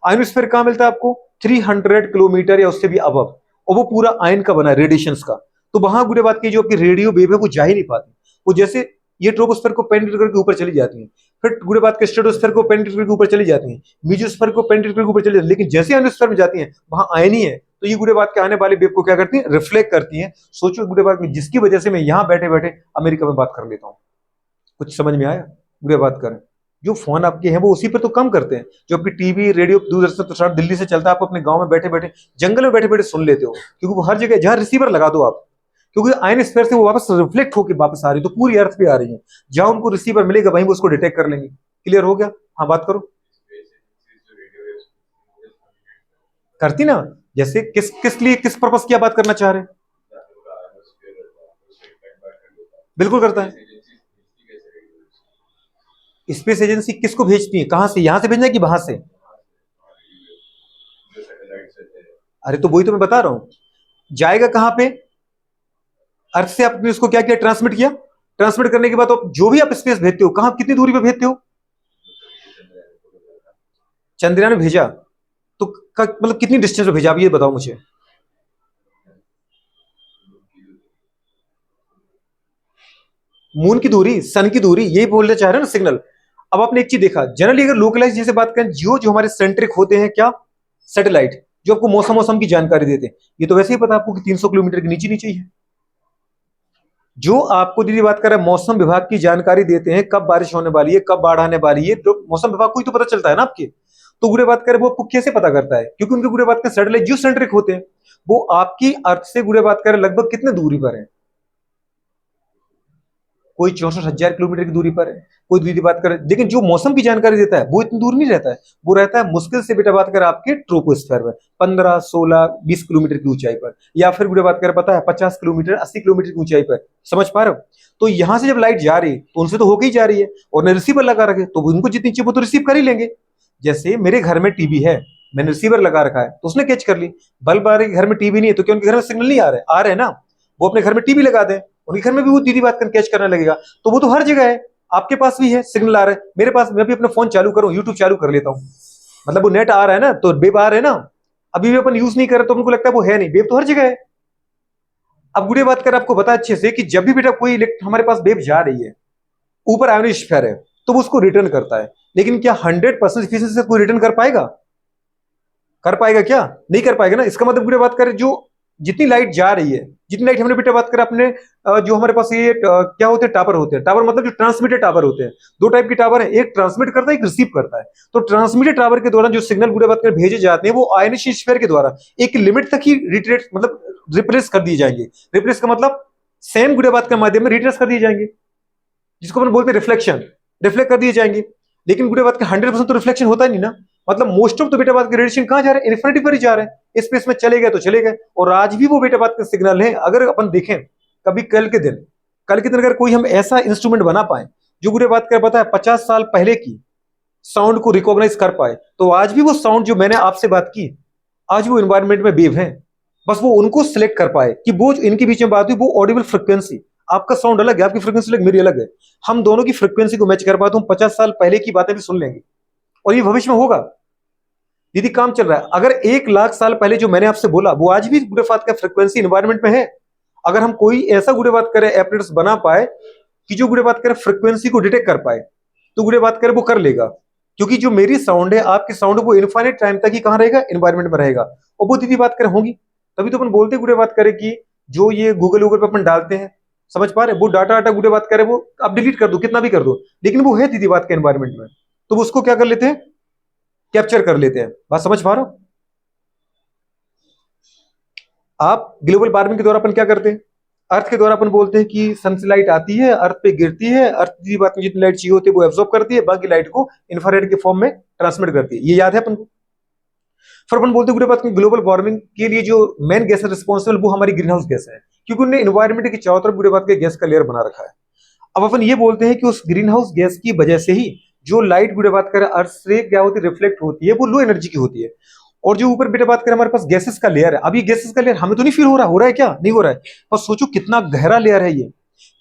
Ionosphere कहां मिलता है आपको 300 किलोमीटर या उससे भी अबव, और वो पूरा आयन का बना है रेडिएशंस का। तो वहां गुड़े बात की जो आपकी रेडियो वेव है वो जा ही नहीं पाती, वो जैसे ये ट्रोपोस्फीयर को पेनिट्रेट करके ऊपर चली जाती है, फिर गुड़े बात के स्ट्रेटोस्फीयर को पेनिट्रेट करके ऊपर चली जाती है, मेसोस्फीयर को पेनिट्रेट करके ऊपर चली जाती है, लेकिन जैसे आयनोस्फीयर में जाती है वहां आयन ही है, तो ये गुड़े बात के आने वाली वेव को क्या करती है, रिफ्लेक्ट करती है। सोचो गुड़े बात में, जिसकी वजह से मैं यहाँ बैठे बैठे अमेरिका में बात कर लेता हूँ। कुछ समझ में आया? गुड़े बात करें, जो फोन आपके हैं वो उसी पर तो कम करते हैं। जो आपकी टीवी रेडियो दूरदर्शन प्रसारण दिल्ली से चलता है, आप अपने गांव में बैठे बैठे जंगल में बैठे बैठे सुन लेते हो, क्योंकि वो हर जगह, जहां रिसीवर लगा दो आप, क्योंकि आयनोस्फीयर से वो वापस रिफ्लेक्ट होकर वापस आ रही है, तो पूरी अर्थ पे आ रही है। जहां उनको रिसीवर मिलेगा वहीं वो उसको डिटेक्ट कर लेंगे। क्लियर हो गया? हाँ बात करो। करती ना, जैसे किस किस लिए, किस पर्पस की आप बात करना चाह रहे हैं? बिल्कुल करता है। स्पेस एजेंसी किसको भेजती है, कहां से? यहां से भेजना है कि वहां से? अरे तो वही तो मैं बता रहा हूं, जाएगा कहां पे? अर्थ से आपने उसको क्या किया, ट्रांसमिट किया। ट्रांसमिट करने के बाद तो जो भी आप स्पेस भेजते हो, कहां, कितनी दूरी पे भेजते हो? चंद्रयान में भेजा तो मतलब कितनी डिस्टेंस पे भेजा, आप ये बताओ मुझे। मून की दूरी, सन की दूरी, यही बोलना चाह रहे हैं ना, सिग्नल। अब आपने एक चीज देखा, जनरली अगर लोकलाइज जैसे बात करें, जियो जो हमारे सेंट्रिक होते हैं, क्या, सैटेलाइट, जो आपको मौसम मौसम की जानकारी देते हैं, ये तो वैसे ही पता आपको कि 300 किलोमीटर के नीचे नीचे ही है। जो आपको दीदी बात कर रहे हैं, मौसम विभाग की जानकारी देते हैं, कब बारिश होने वाली है, कब बाढ़ आने वाली है, तो मौसम विभाग को ही तो पता चलता है ना आपके। तो गुड़े बात करें, वो आपको कैसे पता करता है? क्योंकि उनके गुड़े बात करें सैटेलाइट जियो सेंट्रिक होते हैं। वो आपकी अर्थ से गुड़े बात करें लगभग कितने दूरी पर है? कोई 64,000 किलोमीटर की दूरी पर है, कोई दूरी बात करे, लेकिन जो मौसम की जानकारी देता है वो इतनी दूर नहीं रहता है। वो रहता है मुश्किल से बेटा बात करें आपके ट्रोपोस्फेयर में, 15, 16, 20 किलोमीटर की ऊंचाई पर, या फिर बेटा बात करें पता है 50 किलोमीटर, 80 किलोमीटर की ऊंचाई पर। समझ पा रहे हो? तो यहां से जब लाइट जा रही तो उनसे तो होके ही जा रही है, और ने रिसीवर लगा रखे तो उनको जितनी चाहिए वो तो रिसीव कर ही लेंगे। जैसे मेरे घर में टीवी है, मैंने रिसीवर लगा रखा है तो उसने कैच कर ली। बल्ब आ रही, घर में टीवी नहीं है तो क्या उनके घर में सिग्नल नहीं आ रहे हैं ना? वो अपने घर में टीवी लगा दें, उनके घर में भी वो दीदी बात कर कैच करने लगेगा। तो वो तो हर जगह है, आपके पास भी है सिग्नल आ रहा है, मेरे पास, मैं भी अपना फोन चालू करूं, यूट्यूब चालू कर लेता हूं, मतलब वो नेट आ रहा है ना, तो वेब आ रहे है ना। अभी भी अपन यूज नहीं कर रहे तो उनको लगता है वो है नहीं, वेब तो हर जगह है। अब गुड़े बात कर आपको बता अच्छे से कि जब भी बेटा कोई हमारे पास वेब जा रही है, ऊपर आयोनोस्फीयर है, तो वो उसको रिटर्न करता है। लेकिन क्या 100% एफिशिएंसी से कोई रिटर्न कर पाएगा? कर पाएगा क्या? नहीं कर पाएगा ना। इसका मतलब पूरी बात करें, जो जितनी लाइट जा रही है, जितनी लाइट हमने बेटा बात करें अपने, जो हमारे पास ये क्या होते हैं, टावर होते हैं। टावर मतलब जो ट्रांसमिटेड टावर होते हैं, दो टाइप के टावर है, एक ट्रांसमिट करता है, एक रिसीव करता है। तो ट्रांसमिटेड टावर के द्वारा जो सिग्नल पूरे बात करें भेजे जाते हैं, वो आयनोस्फीयर के द्वारा एक लिमिट तक ही रिट्रेट, मतलब रिप्लेस कर दिए जाएंगे। रिप्लेस का मतलब सेम गुड़े बात के माध्यम में रिट्रेस कर दिए जाएंगे, जिसको अपन बोलते हैं रिफ्लेक्शन, रिफ्लेक्ट कर दिए जाएंगे। लेकिन गुड़े बात का 100% तो रिफ्लेक्शन होता नहीं ना। मतलब मोस्ट ऑफ तो बेटा बात के रेडिएशन कहां जा रहे हैं? इन्फिनिटी पर ही जा रहे हैं, स्पेस में चले गए तो चले गए। और आज भी वो बेटा बात के सिग्नल है। अगर अपन देखें कभी कल के दिन अगर कोई हम ऐसा इंस्ट्रूमेंट बना पाए जो गुड़े बात कर पता है 50 साल पहले की साउंड को रिकॉग्नाइज कर पाए, तो आज भी वो साउंड जो मैंने आपसे बात की, आज वो इन्वायरमेंट में वेव है। बस वो उनको सिलेक्ट कर पाए कि वो इनके बीच में बात हुई, वो ऑडिबल फ्रिक्वेंसी, आपका साउंड अलग है, आपकी फ्रिक्वेंसी अलग, मेरी अलग है, हम दोनों की फ्रिक्वेंसी को मैच कर पाए तो हम 50 साल पहले की बातें भी सुन लेंगे। और ये भविष्य में होगा। दीदी काम चल रहा है। अगर 1 लाख साल पहले जो मैंने आपसे बोला वो आज भी गुड़ेबात का फ्रिक्वेंसी इन्वायरमेंट में है। अगर हम कोई ऐसा गुड़ेबात करें, एपरेटस बना पाए कि जो गुड़ेबात करे फ्रिक्वेंसी को डिटेक्ट कर पाए, तो गुड़ेबात करे वो कर लेगा। क्योंकि जो मेरी साउंड है, आपकी साउंड है, वो इनफाइनाइट टाइम तक ही कहां रहेगा, एनवायरमेंट में रहेगा। और वो दीदी बात करें होंगी, तभी तो अपन बोलते गुड़े बात करें कि जो ये गूगल वूगल पे अपन डालते हैं, समझ पा रहे, वो डाटा आटा गुड़े बात करें, वो आप डिलीट कर दो, कितना भी कर दो, लेकिन वो है दीदी बात के एनवायरमेंट में। तो वो उसको क्या कर लेते हैं, कैप्चर कर लेते हैं। बात समझ पा रहे हो? आप ग्लोबल वार्मिंग के द्वारा अपन क्या करते हैं, अर्थ के द्वारा अपन बोलते हैं कि सन से लाइट आती है, अर्थ पे गिरती है, अर्थ की बात में जितनी लाइट चाहिए होती है वो एब्जॉर्ब करती है, बाकी लाइट को इंफ्रारेड के फॉर्म में ट्रांसमिट करती है। ये याद है अपन को? फिर अपन बोलते हैं बात की ग्लोबल वार्मिंग के लिए जो मेन गैस है रिस्पॉन्सिबल, वो हमारी ग्रीन हाउस गैस है, क्योंकि उन्होंने इन्वायरमेंट के चारों तरफ बुरे बात के गैस का लेयर बना रखा है। अब अपन ये बोलते हैं कि उस ग्रीन हाउस गैस की वजह से ही जो लाइट बुरे बात करें अर्थ से क्या होती है, रिफ्लेक्ट होती है, वो लो एनर्जी की होती है। और जो ऊपर बेटा बात करें हमारे पास गैसेस का लेयर है, अब ये गैसेस का लेयर हमें तो नहीं फील हो रहा है क्या? नहीं हो रहा है। पर सोचो कितना गहरा लेयर है ये,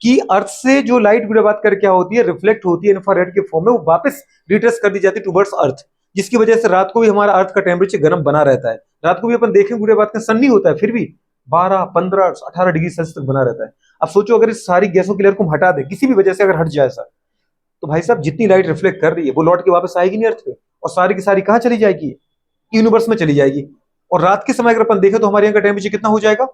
कि अर्थ से जो लाइट बुरे बात कर क्या होती है, रिफ्लेक्ट होती है इंफ्रारेड के फॉर्म में, वो वापस रिट्रेस कर दी जाती है टुवर्ड्स अर्थ, जिसकी वजह से रात को भी हमारा अर्थ का टेम्परेचर गर्म बना रहता है। रात को भी अपन देखें बुरे बात का सन नहीं होता है, फिर भी 12, 15, 18 डिग्री सेल्सियस तक बना रहता है। अब सोचो अगर इस सारी गैसों की लेयर को हम हटा दें, किसी भी वजह से अगर हट जाए सर, तो भाई साहब जितनी लाइट रिफ्लेक्ट कर रही है वो लौट के वापस आएगी नहीं अर्थ पे, और सारी की सारी कहां चली जाएगी, यूनिवर्स में चली जाएगी। और रात के समय अगर अपन देखें तो हमारे यहाँ का टेम्परेचर कितना हो जाएगा?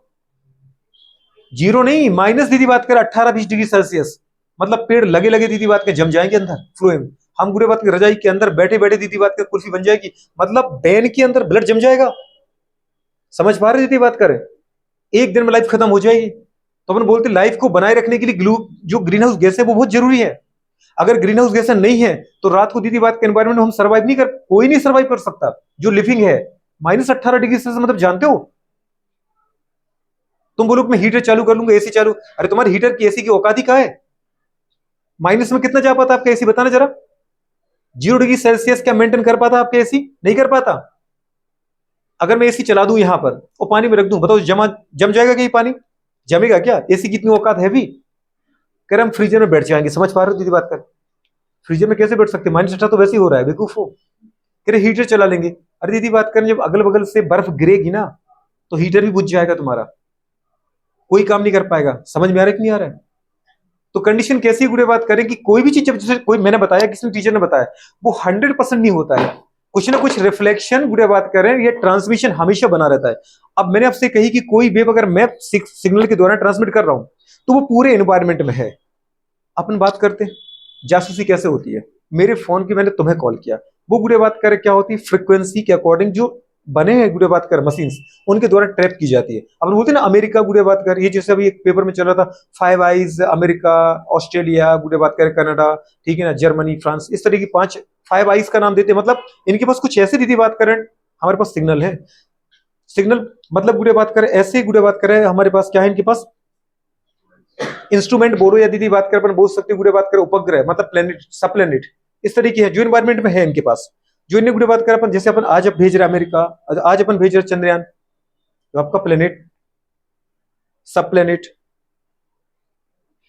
0 नहीं, माइनस दीदी बात करें 18-20 डिग्री सेल्सियस। मतलब पेड़ लगे लगे दीदी बात के जम जाएंगे अंदर फ्लोए में। हम गुड़े बात के रजाई के अंदर बैठे बैठे दीदी बात के कुर्सी बन जाएगी, मतलब बैन के अंदर ब्लड जम जाएगा। समझ पा रहे दीदी बात करें? एक दिन में लाइफ खत्म हो जाएगी। तो अपन बोलते लाइफ को बनाए रखने के लिए ग्लू जो ग्रीन हाउस गैस है वो बहुत जरूरी है। अगर ग्रीन हाउस गैस नहीं है तो रात को दीदी बात के एनवायरमेंट में हम सर्वाइव नहीं कर, कोई नहीं सर्वाइव कर सकता जो लिविंग है। -18 डिग्री सेल्सियस मतलब जानते हो? तुम बोलो मैं हीटर चालू कर लूंगा, एसी चालू, अरे तुम्हारे हीटर की एसी की औकात ही कहां है? माइनस में कितना जा पाता आपका एसी, बताना जरा। 0 डिग्री सेल्सियस क्या मेंटेन कर पाता आपका एसी? नहीं कर पाता। अगर मैं एसी चला दूं यहां पर और पानी में रख दूं, बताओ जम जाएगा क्या? ये पानी जमेगा क्या? एसी की इतनी औकात है भी? कर हम फ्रीजर में बैठ जाएंगे। समझ पा रहे हो दीदी बात कर? फ्रीजर में कैसे बैठ सकते? -18 तो वैसे ही हो रहा है बेवकूफ हो। कह रहे हीटर चला लेंगे। अरे दीदी बात करें, जब अगल बगल से बर्फ गिरेगी ना तो हीटर भी बुझ जाएगा तुम्हारा, कोई काम नहीं कर पाएगा। समझ में आ रहा है कि नहीं आ रहा है? तो कंडीशन कैसी गुड़े बात करें कि कोई भी चीज जब जैसे कोई मैंने बताया, किसी टीचर ने बताया, वो 100% नहीं होता है। कुछ ना कुछ रिफ्लेक्शन गुड़े बात करें, ये ट्रांसमिशन हमेशा बना रहता है। अब मैंने आपसे कही कि कोई वेव अगर मैं सिग्नल के द्वारा ट्रांसमिट कर रहा हूं तो वो पूरे एनवायरमेंट में है। अपन बात करते हैं जासूसी कैसे होती है। मेरे फोन की मैंने तुम्हें कॉल किया, वो गुड़े बात करे क्या होती है, फ्रीक्वेंसी के अकॉर्डिंग जो बने हैं गुड़े बात कर मशीन, उनके द्वारा ट्रैप की जाती है। अपन बोलते हैं ना अमेरिका गुड़े बात कर, ये जैसे अभी एक पेपर में चल रहा था, 5 आइज अमेरिका, ऑस्ट्रेलिया गुड़े बात करे, कनाडा, ठीक है ना, जर्मनी, फ्रांस, इस तरह की 5 आइज का नाम देते हैं। मतलब इनके पास कुछ ऐसे दीदी बात करें, हमारे पास सिग्नल है। सिग्नल मतलब गुड़े बात करें ऐसे गुड़े बात करें, हमारे पास क्या है, इनके पास इंस्ट्रूमेंट बोलो या दीदी बात कर अपन बोल सकते गुड़े बात कर उपग्रह, मतलब प्लेनेट, सब प्लेनेट इस तरीके है जो एनवायरमेंट में है इनके पास। जो इन्हें गुड़े बात कर अपन, जैसे अपन आज भेज रहे अमेरिका, आज अपन भेज रहे चंद्रयान, तो आपका प्लेनेट, सब प्लेनेट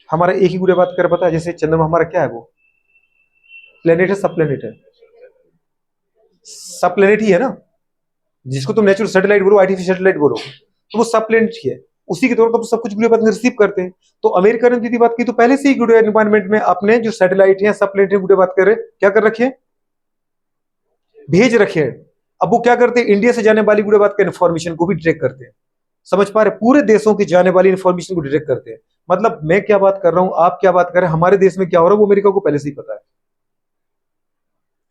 हमारा एक ही गुड़े बात कर, पता है जैसे चंद्रमा हमारा क्या है, वो प्लेनेट है, सब प्लेनेट है, सब प्लेनेट ही है ना। जिसको तुम नेचुरल सैटेलाइट बोलो, आर्टिफिशियल सैटेलाइट बोलो, तो वो सब प्लेनेट ही है। उसी के तौर पर सब कुछ गुड़े बात रिसीव करते हैं। तो अमेरिका ने दीदी बात की तो पहले से ही गुड़े एनवायरमेंट में अपने जो सैटेलाइट है, सब प्लेनेट गुड़े बात करे, क्या कर रखे हैं, भेज रखे हैं। अब वो क्या करते हैं, इंडिया से जाने वाली गुड़े बात का इन्फॉर्मेशन को भी ट्रैक करते हैं। समझ पा रहे? पूरे देशों की जाने वाली इन्फॉर्मेशन को डिटेक्ट करते हैं। मतलब मैं क्या बात कर रहा हूं, आप क्या बात कर रहे हैं, हमारे देश में क्या हो रहा है वो अमेरिका को पहले से ही पता है।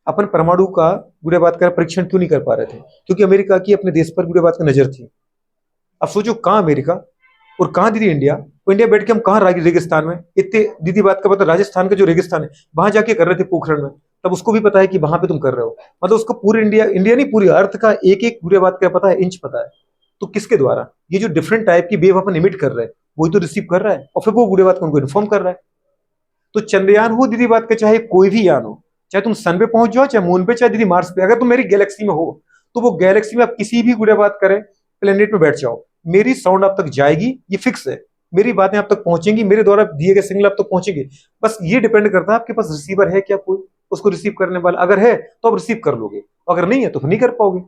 अपन परमाणु का गुड़े बात कर परीक्षण क्यों नहीं कर पा रहे थे? क्योंकि अमेरिका की अपने देश पर गुड़े बात की नजर थी। अब सोचो कहां अमेरिका और कहां दीदी इंडिया, तो इंडिया बैठ के हम कहां रेगिस्तान में, इतने दीदी बात का पता, राजस्थान का जो रेगिस्तान है वहां जाके कर रहे थे पोखरण में, तब उसको भी पता है कि वहां पे तुम कर रहे हो। मतलब उसको पूरे इंडिया, इंडिया नहीं पूरी अर्थ का एक एक गुड़े बात का पता है, इंच पता है। तो किसके द्वारा ये जो डिफरेंट टाइप की वेव अपन इमिट कर रहे हैं वही तो रिसीव कर रहा है, और फिर वो गुड़े बात को उनको इन्फॉर्म कर रहा है। तो चंद्रयान हो दीदी बात का, चाहे कोई भी यान हो, चाहे तुम सन पे पहुंच जाओ, चाहे मून पे, चाहे दीदी मार्स पे, अगर तुम मेरी गैलेक्सी में हो तो वो गैलेक्सी में आप किसी भी गुड़े बात करें प्लेनेट में बैठ जाओ, मेरी साउंड आप तक जाएगी, ये फिक्स है। मेरी बातें आप तक पहुंचेंगी, मेरे द्वारा दिए गए सिग्नल आप तक पहुंचेंगे। बस ये डिपेंड करता है आपके पास रिसीवर है क्या, कोई उसको रिसीव करने वाला। अगर है तो आप रिसीव कर लोगे, अगर नहीं है तो नहीं कर पाओगे।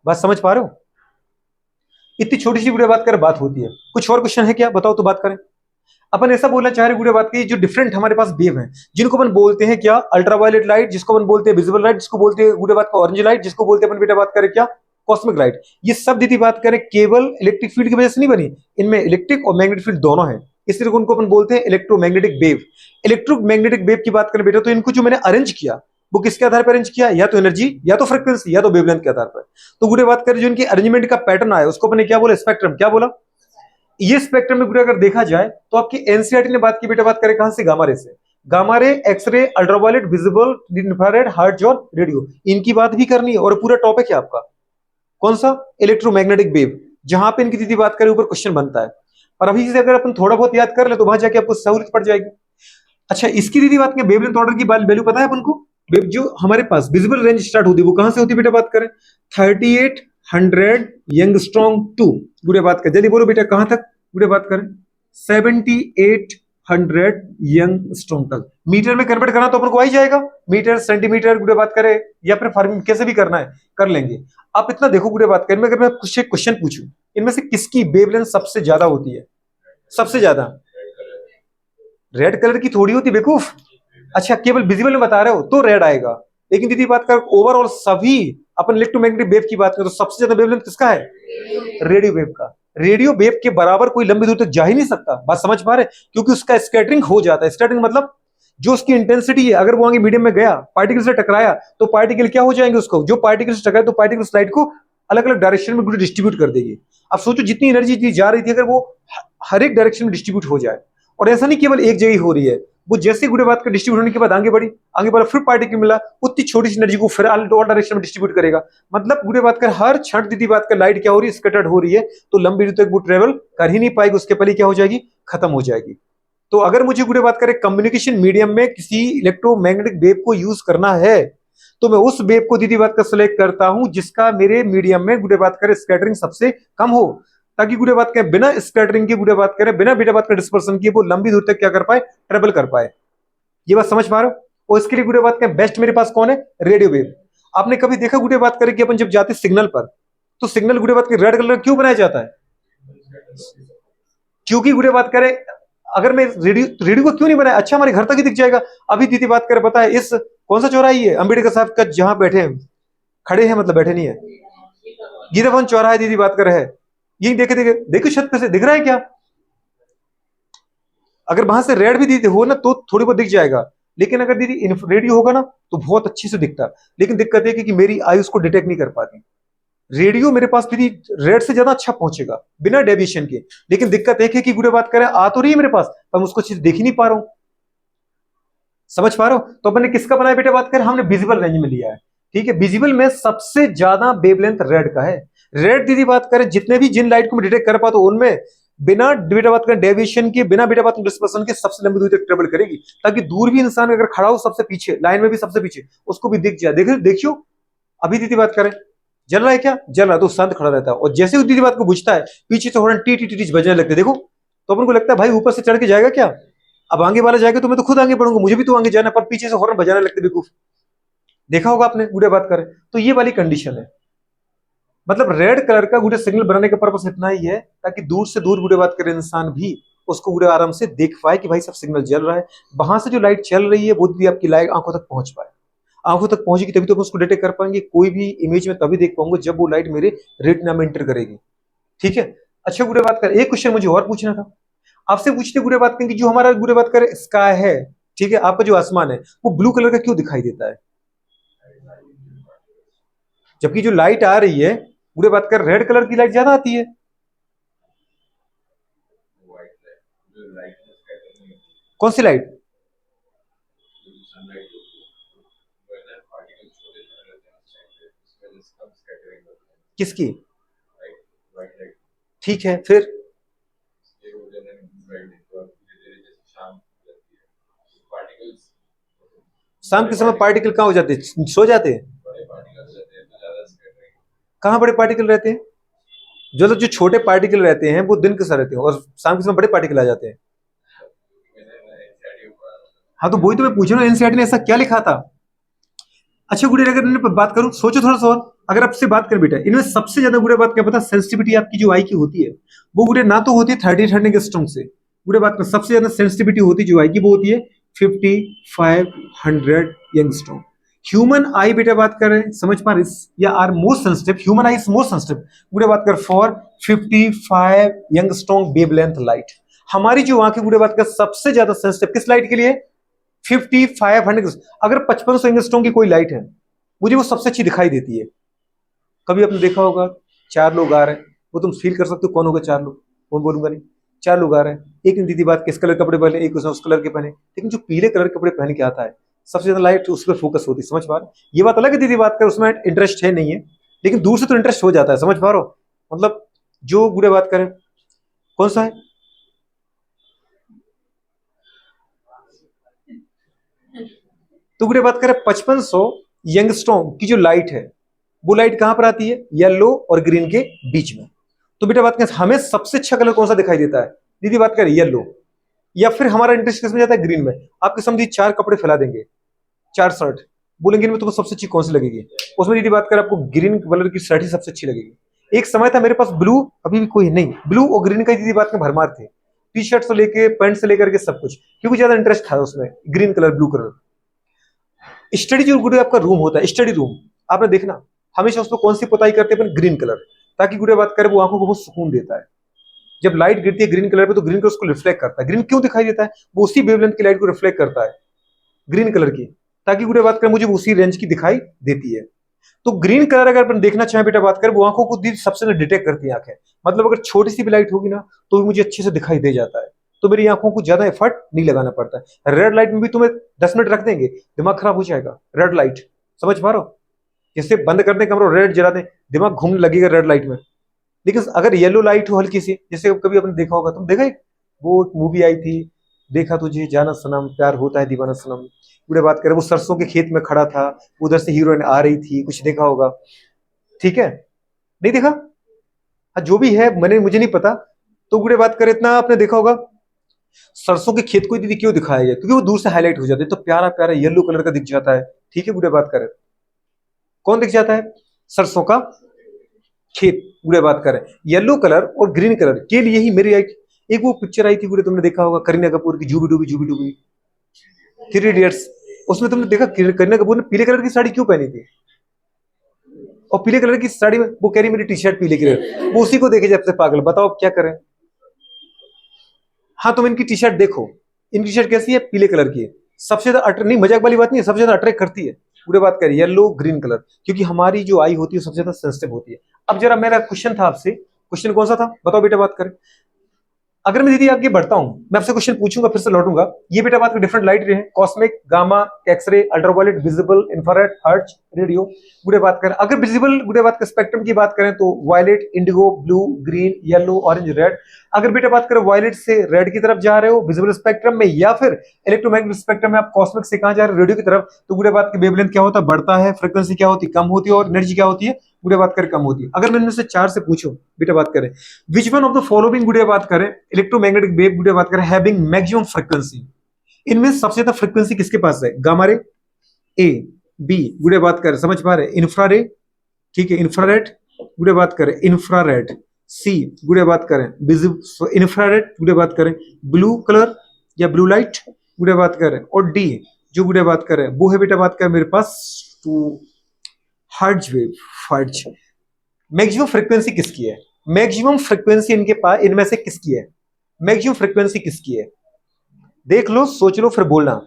बात समझ पा रहे हो? इतनी छोटी सी गुड़िया बात कर बात होती है। कुछ और क्वेश्चन है क्या, बताओ तो बात करें। अपन ऐसा बोलना चाह रहे गुड़िया बात की, जो डिफरेंट हमारे पास वेव है, जिनको अपन बोलते हैं क्या, अल्ट्रावायलेट लाइट, जिसको अपन बोलते हैं विजिबल लाइट, जिसको बोलते हैं गुड़िया बात का ऑरेंज लाइट, जिसको बोलते हैं अपन बेटा बात करें क्या, कॉस्मिक लाइट। ये सब दीदी बात करें केवल इलेक्ट्रिक फील्ड की वजह से नहीं बनी, इनमें इलेक्ट्रिक और मैग्नेटिक फील्ड दोनों है, इसलिए उनको अपन बोलते हैं इलेक्ट्रोमैग्नेटिक वेव। इलेक्ट्रोमैग्नेटिक वेव की बात करें बेटा, तो इनको जो मैंने अरेंज किया वो किसके आधार पर अरेंज किया, या तो एनर्जी, या तो फ्रीक्वेंसी, या तो वेवलेंथ के आधार पर। तो गुड़े बात करें जो इनकी अरेंजमेंट का पैटर्न आया उसको अपने क्या बोला, स्पेक्ट्रम। क्या बोला? ये स्पेक्ट्रम में गुड़े अगर देखा जाए तो आपकी एनसीईआरटी ने बात की बेटा, बात करें कहां से, गामा रे से। Gamma ray, X ray, ultraviolet, visible, infrared, hertz और रेडियो, इनकी बात भी करनी है। और पूरा टॉपिक है आपका कौन सा, इलेक्ट्रोमैग्नेटिक वेव, जहां पे इनकी दीदी बात करें ऊपर क्वेश्चन बनता है। और अभी से अगर अपन थोड़ा बहुत याद कर ले तो वहां जाके आपको सहूलियत पड़ जाएगी। अच्छा, इसकी दीदी बात करें वेवलेंथ ऑर्डर की वैल्यू पता है अपन को? वेव जो हमारे पास विजिबल रेंज स्टार्ट होती है वो कहां से होती है बेटा, बात करें 3800 यंगस्ट्रॉन्ग टू, गुड़े बात करें जल्दी बोलो बेटा कहां तक, गुड़े बात करें 7800 यंगस्ट्रॉन्ग तक। मीटर में कन्वर्ट करना तो अपन को आ ही जाएगा, मीटर, सेंटीमीटर, गुड़े बात करें, या फिर फार्मिंग कैसे भी करना है कर लेंगे। आप इतना देखो गुड़े बात करें, अगर मैं कुछ एक क्वेश्चन पूछूं, इनमें से किसकी वेवलेंथ सबसे ज्यादा होती है, सबसे ज्यादा? रेड कलर की थोड़ी होती बेवकूफ। अच्छा, केवल विजिबल में बता रहे हो तो रेड आएगा, लेकिन दीदी बात कर ओवरऑल सभी अपन इलेक्ट्रोमैग्नेटिक वेव की बात करें तो सबसे ज्यादा वेवलेंथ किसका है? रेडियो वेव का। रेडियो वेव के बराबर कोई लंबी दूर तक जा ही नहीं सकता, बात समझ पा रहे? क्योंकि उसका स्कैटरिंग हो जाता है। स्कैटरिंग मतलब जो उसकी इंटेंसिटी है, अगर वो आगे मीडियम में गया, पार्टिकल से टकराया, तो पार्टिकल क्या हो जाएंगे, उसको जो पार्टिकल से टकराए तो पार्टिकल लाइट को अलग अलग डायरेक्शन में डिस्ट्रीब्यूट कर देगी। अब सोचो जितनी एनर्जी जा रही थी, अगर वो हर एक डायरेक्शन में डिस्ट्रीब्यूट हो जाए, और ऐसा नहीं केवल एक जगह हो रही है, वो जैसे गुड़े बात का डिस्ट्रीब्यूट होने के बाद आगे बढ़ी, आगे बढ़ा, फिर पार्टिकल मिला, उतनी छोटी सी एनर्जी को फिर ऑल डायरेक्शन में डिस्ट्रीब्यूट करेगा। मतलब गुड़े बात कर हर क्षण दीदी बात कर लाइट क्या हो रही है, स्कैटर्ड हो रही है, तो लंबी दूरी तक वो ट्रेवल कर ही नहीं पाएगी, उसके पहले क्या हो जाएगी, खत्म हो जाएगी। तो अगर मुझे गुड़े बात करें कम्युनिकेशन मीडियम में किसी इलेक्ट्रोमैग्नेटिक वेव को यूज करना है, तो मैं उस वेव को दीदी बात का सिलेक्ट करता हूं जिसका मेरे मीडियम में गुड़े बात करें स्कैटरिंग सबसे कम हो, ताकि गुड़े बात करें बिना स्कैटरिंग की, गुड़े बात करें बिना बीटा बात का डिस्पर्सन की, वो लंबी दूर तक क्या कर पाए, ट्रेवल कर पाए। ये बात समझ पा रहे हो? और इसके लिए गुड़े बात करें बेस्ट मेरे पास कौन है, रेडियो वेव। आपने कभी देखा गुड़े बात करें कि अपन जब जाते सिग्नल पर, तो सिग्नल गुड़े बात करें रेड कलर क्यों बनाया जाता है? क्योंकि गुड़े बात करें अगर मैं रेडियो को क्यों नहीं बनाया, अच्छा हमारे घर तक ही दिख जाएगा। अभी दीदी बात करें पता है इस कौन सा चौराहा है, अंबेडकर साहब का जहां बैठे हैं, खड़े हैं मतलब बैठे नहीं है, गीता भवन चौराहा दीदी बात कर है, ये देखे देखे देखो छत पे से दिख रहा है क्या? अगर वहां से रेड भी दीदी हो ना तो थोड़ी बहुत दिख जाएगा, लेकिन अगर दीदी रेडियो होगा ना तो बहुत अच्छे से दिखता। लेकिन दिक्कत है कि मेरी आई उसको डिटेक्ट नहीं कर पाती। रेडियो मेरे पास दीदी रेड से ज्यादा अच्छा पहुंचेगा बिना डेविएशन के, लेकिन दिक्कत एक है कि गुड़े बात करें आ तो रही है मेरे पास, पर मैं उसको चीज देख ही नहीं पा रहा हूं। समझ पा रहे हो? तो अपन ने किसका बनाया बेटा बात करें, हमने विजिबल रेंज में लिया है। ठीक है, विजिबल में सबसे ज्यादा वेवलेंथ रेड का है। रेड दीदी बात करें जितने भी जिन लाइट को मैं डिटेक्ट कर पाता हूं उनमें बिना बीटा बात करें डेविएशन के, बिना बीटा बात डिस्पर्सन के सबसे लंबी दूरी तक ट्रेवल करेगी, ताकि दूर भी इंसान अगर खड़ा हो सबसे पीछे लाइन में भी सबसे पीछे, उसको भी दिख जाए। देखियो अभी दीदी बात करें जल रहा है क्या, जल रहा है तो शांत खड़ा रहता है, और जैसे वो दीदी बात को बुझता है पीछे से हॉर्न टी टी टी बजने लगते, देखो तो अपन को लगता है भाई ऊपर से चढ़ के जाएगा क्या, अब आगे वाला जाएगा तो मैं तो खुद आगे बढ़ूंगा, मुझे भी तो आगे जाना, पर पीछे से हॉर्न बजाने लगते बेवकूफ। देखा होगा आपने गुड़े बात करें तो ये वाली कंडीशन है। मतलब रेड कलर का गुड़े सिग्नल बनाने का पर्पस इतना ही है ताकि दूर से दूर गुड़े बात करे इंसान भी उसको गुड़े आराम से देख पाए कि भाई सब सिग्नल जल रहा है, वहां से जो लाइट चल रही है वो भी आपकी लाइट आंखों तक पहुंच पाए। आंखों तक पहुंचेगी तभी तो हम उसको डिटेक्ट कर पाएंगे, कोई भी इमेज में तभी देख पाऊंगा जब वो लाइट मेरे रेटिना में इंटर करेगी। ठीक है, अच्छा गुड़े बात कर एक क्वेश्चन मुझे और पूछना था आपसे, पूछते गुड़े बात करें कि जो हमारा गुड़े बात करे स्काई है, ठीक है, आपका जो आसमान है वो ब्लू कलर का क्यों दिखाई देता है, जबकि जो लाइट आ रही है गुड़े बात कर रेड कलर की लाइट ज्यादा आती है। कौन सी लाइट? किसकी? ठीक है, फिर शाम के समय पार्टिकल कहाँ हो जाते हैं, सो जाते हैं? कहाँ बड़े पार्टिकल रहते हैं? जो छोटे पार्टिकल रहते हैं वो दिन के समय रहते हैं और शाम के समय बड़े पार्टिकल आ जाते हैं। हाँ तो वही तो मैं पूछ रहा हूँ, एनसीईआरटी ने ऐसा क्या लिखा था? अच्छा गुड़े अगर इन्हें बात करूं, सोचो थोड़ा सा और, अगर आपसे बात करें बेटा इनमें सबसे ज्यादा गुड़े बात क्या पता, सेंसिटिविटी आपकी जो आई की होती है वो गुड़े ना तो होती है 30 एंगस्ट्रॉम से, गुड़े बात कर सबसे ज्यादा सेंसिटिविटी होती है जो आई की वो होती है 5500 एंगस्ट्रॉम। ह्यूमन आई बेटा बात कर रहे हैं, समझ पा रहे, या are most sensitive, human eye is most sensitive गुड़े बात कर फॉर 55 एंगस्ट्रॉम वेवलेंथ लाइट। हमारी जो आंखें गुड़े बात कर सबसे ज्यादा सेंसिटिव किस लाइट के लिए, 5500। अगर 5500 एंगस्ट्रॉम की कोई लाइट है मुझे वो सबसे अच्छी दिखाई देती है। कभी आपने देखा होगा चार लोग आ रहे हैं, वो तुम फील कर सकते हो कौन होगा चार लोग, कौन बोलूंगा नहीं, चार लोग आ रहे हैं, एक ने दीदी बात किस कलर कपड़े पहने, एक उसने उस कलर के पहने, लेकिन जो पीले कलर के कपड़े पहन के आता है सबसे ज्यादा लाइट उस पर फोकस होती है। समझ पा रहे? ये बात अलग है दीदी बात कर उसमें इंटरेस्ट है नहीं है, लेकिन दूर से तो इंटरेस्ट हो जाता है। समझ पा रहे हो? मतलब जो गुड़े बात करें कौन सा है, तो गुड़े बात करें 5500 यंगस्ट्रॉम की जो लाइट है वो लाइट कहां पर आती है, येलो और ग्रीन के बीच में। तो बेटा बात करें हमें सबसे अच्छा कलर कौन सा दिखाई देता है, दीदी बात करें येलो, या फिर हमारा इंटरेस्ट किसमें जाता है, ग्रीन में। आपके समझिए चार कपड़े फैला देंगे, चार शर्ट, बोलेंगे इनमें तुमको सबसे अच्छी कौन सी लगेगी, उसमें दीदी बात करें आपको ग्रीन कलर की शर्ट ही सबसे अच्छी लगेगी। एक समय था मेरे पास ब्लू, अभी भी कोई नहीं, ब्लू और ग्रीन का दीदी बात में भरमार थे, टी शर्ट से लेके पैंट से लेकर के सब कुछ, क्योंकि ज्यादा इंटरेस्ट था उसमें green colour blue colour. Study जो गुड आपका रूम होता है, स्टडी रूम आपने देखना हमेशा उसको कौन सी पुताई करते हैं अपन, ग्रीन कलर, ताकि गुड़े बात करें वो आंखों को बहुत सुकून देता है। जब लाइट गिरती है ग्रीन कलर पे तो ग्रीन कलर उसको रिफ्लेक्ट करता है। ग्रीन क्यों दिखाई देता है, वो उसी वेवलेंथ की लाइट को रिफ्लेक्ट करता है ग्रीन कलर की, ताकि गुड़े बात करें मुझे उसी रेंज की दिखाई देती है। तो ग्रीन कलर अगर अपन देखना चाहें बेटा बात करें, वो आंखों को सबसे ज्यादा डिटेक्ट करती है आंखें। मतलब अगर छोटी सी भी लाइट होगी ना तो भी मुझे अच्छे से दिखाई दे जाता है, तो मेरी आंखों को ज्यादा एफर्ट नहीं लगाना पड़ता है। रेड लाइट में भी तुम्हें 10 मिनट रख देंगे, दिमाग खराब हो जाएगा। रेड लाइट समझ पा रहे हो, जैसे बंद कर दें कमरा, रेड जला दें, दिमाग घूमने लगेगा रेड लाइट में। लेकिन अगर येलो लाइट हो हल्की सी, जैसे कभी आपने देखा होगा, तुम देखा वो एक मूवी आई थी, देखा तुझे जाना सनम, प्यार होता है दीवाना सनम, पूरे बात करें वो सरसों के खेत में खड़ा था, उधर से हीरोइन आ रही थी, कुछ देखा होगा, ठीक है, नहीं देखा? हाँ जो भी है, मैंने मुझे नहीं पता। तो गुड़े बात करें इतना आपने देखा होगा, सरसों के खेत को दीदी क्यों दिखाया गया, क्योंकि वो दूर से हाईलाइट हो जाते हैं तो प्यारा प्यारा येलो कलर का दिख जाता है, ठीक है। गुड़े बात करें कौन दिख जाता है, सरसों का खेत। गुड़े बात करें येलो कलर और ग्रीन कलर के लिए ही मेरी एक वो पिक्चर आई थी गुड़े, तुमने देखा होगा, करीना कपूर की, जूबी डूबी, 3 इडियट्स। उसमें तुमने देखा करीना कपूर ने पीले कलर की साड़ी क्यों पहनी थी, और पीले कलर की साड़ी में वो कह रही मेरी टी शर्ट पीले कलर, वो उसी को देखे जब से पागल। बताओ अब क्या करें। हाँ तुम इनकी टी शर्ट देखो, इनकी टी शर्ट कैसी है, पीले कलर की है। सबसे ज्यादा नहीं, मजाक वाली बात नहीं है, सबसे ज्यादा अट्रैक्ट करती है, पूरे बात करें येलो ग्रीन कलर, क्योंकि हमारी जो आई होती है सबसे ज्यादा सेंसिटिव होती है। अब जरा मेरा क्वेश्चन था आपसे, क्वेश्चन कौन सा था बताओ बेटा बात करें। अगर मैं दीदी आगे बढ़ता हूं, मैं आपसे क्वेश्चन पूछूंगा फिर से लौटूंगा। ये बेटा बात डिफरेंट लाइट रे हैं, cosmic, gamma, X ray, ultraviolet, visible, infrared, hertz, radio. गुड़े बात करें अगर विजिबल गुड़े बात का स्पेक्ट्रम की बात करें तो violet, indigo, blue, green, yellow, orange, red. अगर बेटा बात करें वायलेट से रेड की तरफ जा रहे हो विजिबल स्पेक्ट्रम में, या फिर इलेक्ट्रोमैग्नेटिक स्पेक्ट्रम में आप कॉस्मिक से कहां जा रहे हो, रेडियो की तरफ, तो गुड़े बात की वेवलेंथ क्या होता है, बढ़ता है, फ्रीक्वेंसी क्या होती है, कम होती है, और एनर्जी क्या होती है, गुड़े बात करें कम होती है। अगर मैं इनमें से 4 से पूछूं बेटा बात करें, which one of the following गुड़े बात करें इलेक्ट्रोमैग्नेटिक वेव गुड़े बात करें हैविंग मैक्सिमम फ्रीक्वेंसी, इनमें सबसे ज्यादा फ्रीक्वेंसी किसके पास है, गामा रे, ए, बी गुड़े बात करें समझ पा रहे, इंफ्रारे, ठीक है, इंफ्रारेड गुड़े बात करें, इंफ्रारेड, सी गुड़े बात करें इंफ्रारेड गुड़े बात करें ब्लू कलर या ब्लू लाइट गुड़े बात करें, और डी जो गुड़े बात करें वो है बेटा बात करें मेरे पास two hertz wave, hertz. Maximum frequency किसकी है, मैक्सिमम फ्रीक्वेंसी इनके पास, इनमें से किसकी है, मैक्सिमम फ्रीक्वेंसी किसकी है, देख लो सोच लो फिर बोलना।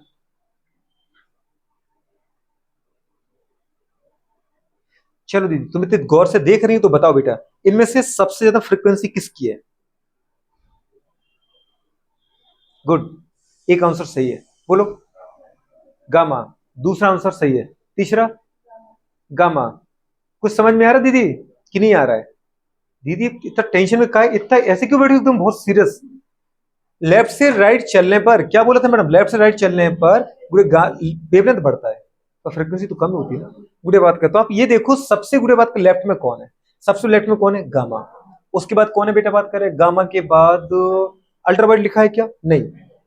चलो दीदी तुम इतने गौर से देख रही हो तो बताओ बेटा, इनमें से सबसे ज्यादा फ्रीक्वेंसी किसकी है। गुड, एक आंसर सही है, बोलो गामा, दूसरा आंसर सही है, तीसरा गामा। कुछ समझ में आ रहा है दीदी कि नहीं आ रहा है? दीदी इतना टेंशन में का, इतना ऐसे क्यों बैठी हो एकदम बहुत सीरियस। लेफ्ट से राइट चलने पर क्या बोला था मैडम, लेफ्ट से राइट चलने पर वेवलेंथ बढ़ता है तो फ्रीक्वेंसी तो कम होती है ना। गुड़े बात का तो आप ये देखो सबसे गुड़े बात का लेफ्ट में कौन है, सबसे लेफ्ट में कौन है, गामा। उसके बाद कौन है बेटा बात करें, गामा के बाद अल्ट्रावाइलेट लिखा है क्या, नहीं,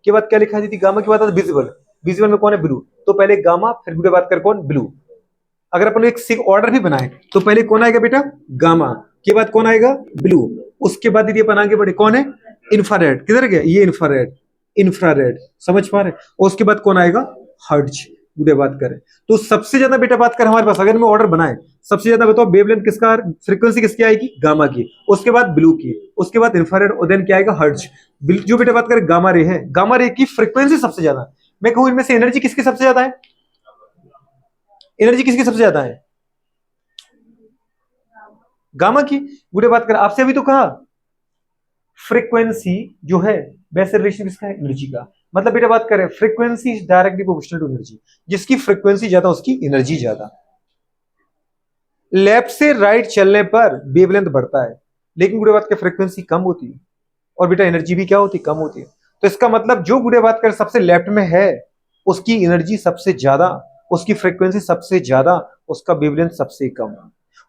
के बाद क्या लिखा है दीदी, गामा के बाद विजिबल, विजिबल में कौन है, ब्लू। तो पहले गामा फिर गुड़े बात कर कौन, ब्लू। अगर अपन एक ऑर्डर भी बनाए तो पहले कौन आएगा बेटा, गामा, के बाद कौन आएगा, ब्लू, उसके बाद दीदी अपन आगे बढ़े कौन है, इंफ्रारेड, किधर गया ये इंफ्रारेड, इंफ्रारेड समझ पा रहे, और उसके बाद कौन आएगा, हर्ट्ज। गुड़े बात करें तो सबसे ज्यादा बेटा बात कर हमारे पास, अगर मैं ऑर्डर बनाए सबसे ज्यादा बताओ वेवलेंथ किसका, फ्रीक्वेंसी किसकी आएगी, गामा की, उसके बाद ब्लू की, उसके बाद इंफ्रारेड, और देन क्या आएगा, हर्ट्ज। जो बेटा बात करें गामा रे है, गामा रे की फ्रीक्वेंसी सबसे ज्यादा। मैं कहूं इनमें से एनर्जी किसकी सबसे ज्यादा है, एनर्जी किसकी सबसे ज्यादा है, गामा की। गुड़े बात कर आपसे अभी तो कहा फ्रीक्वेंसी जो है वैसे रिलेशन किसका है, एनर्जी का। मतलब बेटा बात करें frequency is directly proportional to energy, जिसकी फ्रीक्वेंसी ज्यादा उसकी एनर्जी ज्यादा। लेफ्ट से राइट चलने पर वेवलेंथ बढ़ता है, लेकिन गुड़े बात की फ्रीक्वेंसी कम होती है, और बेटा एनर्जी भी क्या होती है, कम होती है। तो इसका मतलब जो गुड़े बात कर सबसे लेफ्ट में है उसकी एनर्जी सबसे ज्यादा, उसकी फ्रीक्वेंसी सबसे ज्यादा, उसका वेवलेंथ सबसे कम।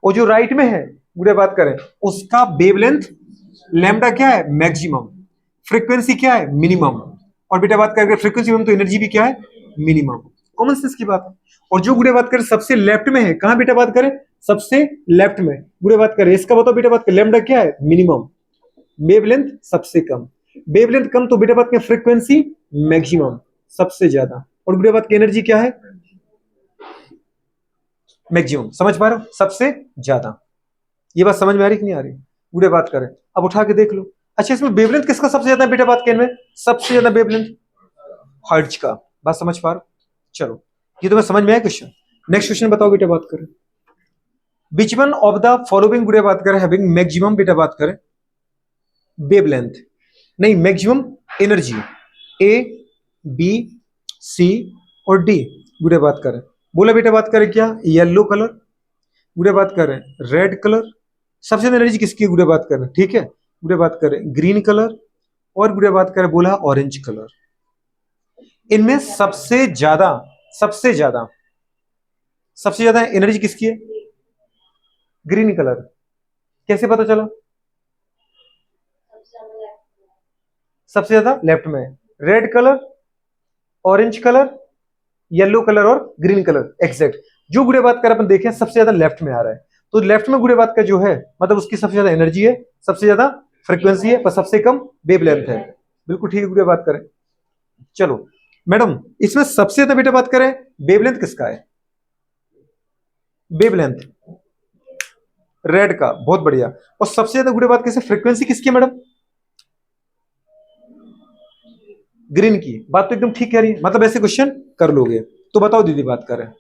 और जो राइट में है गुड़े बात करें उसका वेवलेंथ लैम्डा क्या है, मैक्सिमम, फ्रीक्वेंसी क्या है, मिनिमम, और बेटा बात करें फ्रीक्वेंसी में तो एनर्जी भी क्या है, मिनिमम। कॉमन सेंस की बात है। और जो गुड़े बात करें सबसे लेफ्ट में है, कहां बेटा बात करें सबसे लेफ्ट में, गुड़े बात करें इसका बताओ बेटा बात करें लैम्डा क्या है, मिनिमम, वेवलेंथ सबसे कम, वेवलेंथ कम तो बेटा बात करें फ्रीक्वेंसी मैक्सिमम सबसे ज्यादा, और गुड़े बात की एनर्जी क्या है, मैक्सिमम, समझ पा रहे हो, सबसे ज्यादा। ये बात समझ में आ रही कि नहीं आ रही? गुड़े बात करें, अब उठा के देख लो। अच्छा, इसमें वेवलेंथ किसका सबसे ज्यादा है बेटा बात के इनमें? सबसे ज्यादा वेवलेंथ हर्ट्ज का। बात समझ पा रहे हो? चलो, ये तुम्हें समझ में आया क्वेश्चन। नेक्स्ट क्वेश्चन बताओ बेटा बात करें, which one of the following गुड़े बात करें हैविंग मैक्सिमम बेटा बात करें वेवलेंथ, नहीं maximum energy, A B C और डी। गुड़े बात करें, बोला बेटा बात करें क्या? येलो कलर, गुड़े बात करें रेड कलर, सबसे ज्यादा एनर्जी किसकी गुड़े बात करें, ठीक है। गुड़े बात करें ग्रीन कलर, और गुड़े बात करें बोला ऑरेंज कलर। इनमें सबसे ज्यादा सबसे ज्यादा सबसे ज्यादा एनर्जी किसकी है? Green colour. कैसे पता चला? सबसे ज्यादा लेफ्ट में, red colour, orange colour, yellow colour और ग्रीन कलर, एग्जैक्ट। जो गुड़े बात कर अपन देखें सबसे ज्यादा लेफ्ट में आ रहा है, तो लेफ्ट में गुड़े बात का जो है मतलब उसकी सबसे ज्यादा एनर्जी है, सबसे ज्यादा फ्रीक्वेंसी है, पर सबसे कम वेवलेंथ है। बिल्कुल ठीक है, गुड़े बात करें। चलो मैडम, इसमें सबसे ज्यादा बेटा बात करें वेवलेंथ किसका है? वेवलेंथ रेड का, बहुत बढ़िया। और सबसे ज्यादा गुड़े बात कैसे फ्रीक्वेंसी किसकी है मैडम? ग्रीन की। बात तो एकदम ठीक कह रही है, मतलब ऐसे क्वेश्चन कर लोगे। तो बताओ दीदी बात करें,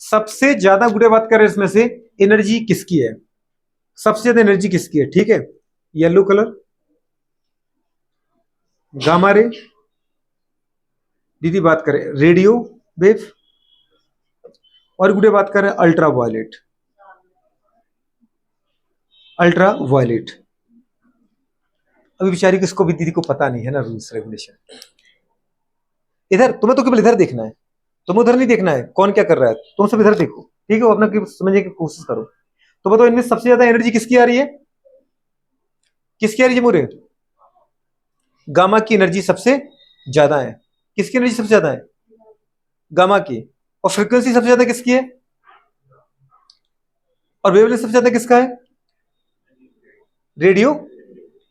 सबसे ज्यादा गुड़े बात करें इसमें से एनर्जी किसकी है? सबसे ज्यादा एनर्जी किसकी है? ठीक है, येलो कलर, गामा रे, दीदी बात करें रेडियो वेव, और गुड़े बात करें अल्ट्रा वायलेट। Ultra violet. अभी बेचारी किसको भी दीदी को पता नहीं है ना रूल्स रेगुलेशन। इधर तुम्हें तो केवल इधर देखना है, तुम्हें उधर नहीं देखना है कौन क्या कर रहा है, तुम सब इधर देखो, ठीक है, वो अपना समझने की कोशिश करो। तो बताओ इनमें सबसे ज्यादा एनर्जी किसकी आ रही है? किसकी आ रही है मोरे? गामा की एनर्जी सबसे ज्यादा है। किसकी एनर्जी सबसे ज्यादा है? गामा की। और फ्रीक्वेंसी सबसे ज्यादा किसकी है? और वेवलेंथ सबसे ज्यादा किसका है? रेडियो।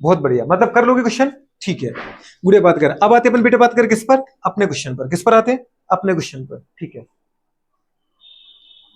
बहुत बढ़िया, मतलब कर लोगे क्वेश्चन, ठीक है। गुड़े बात कर, अब आते अपन बेटे बात कर किस पर? अपने क्वेश्चन पर। किस पर आते हैं? अपने क्वेश्चन पर, ठीक है।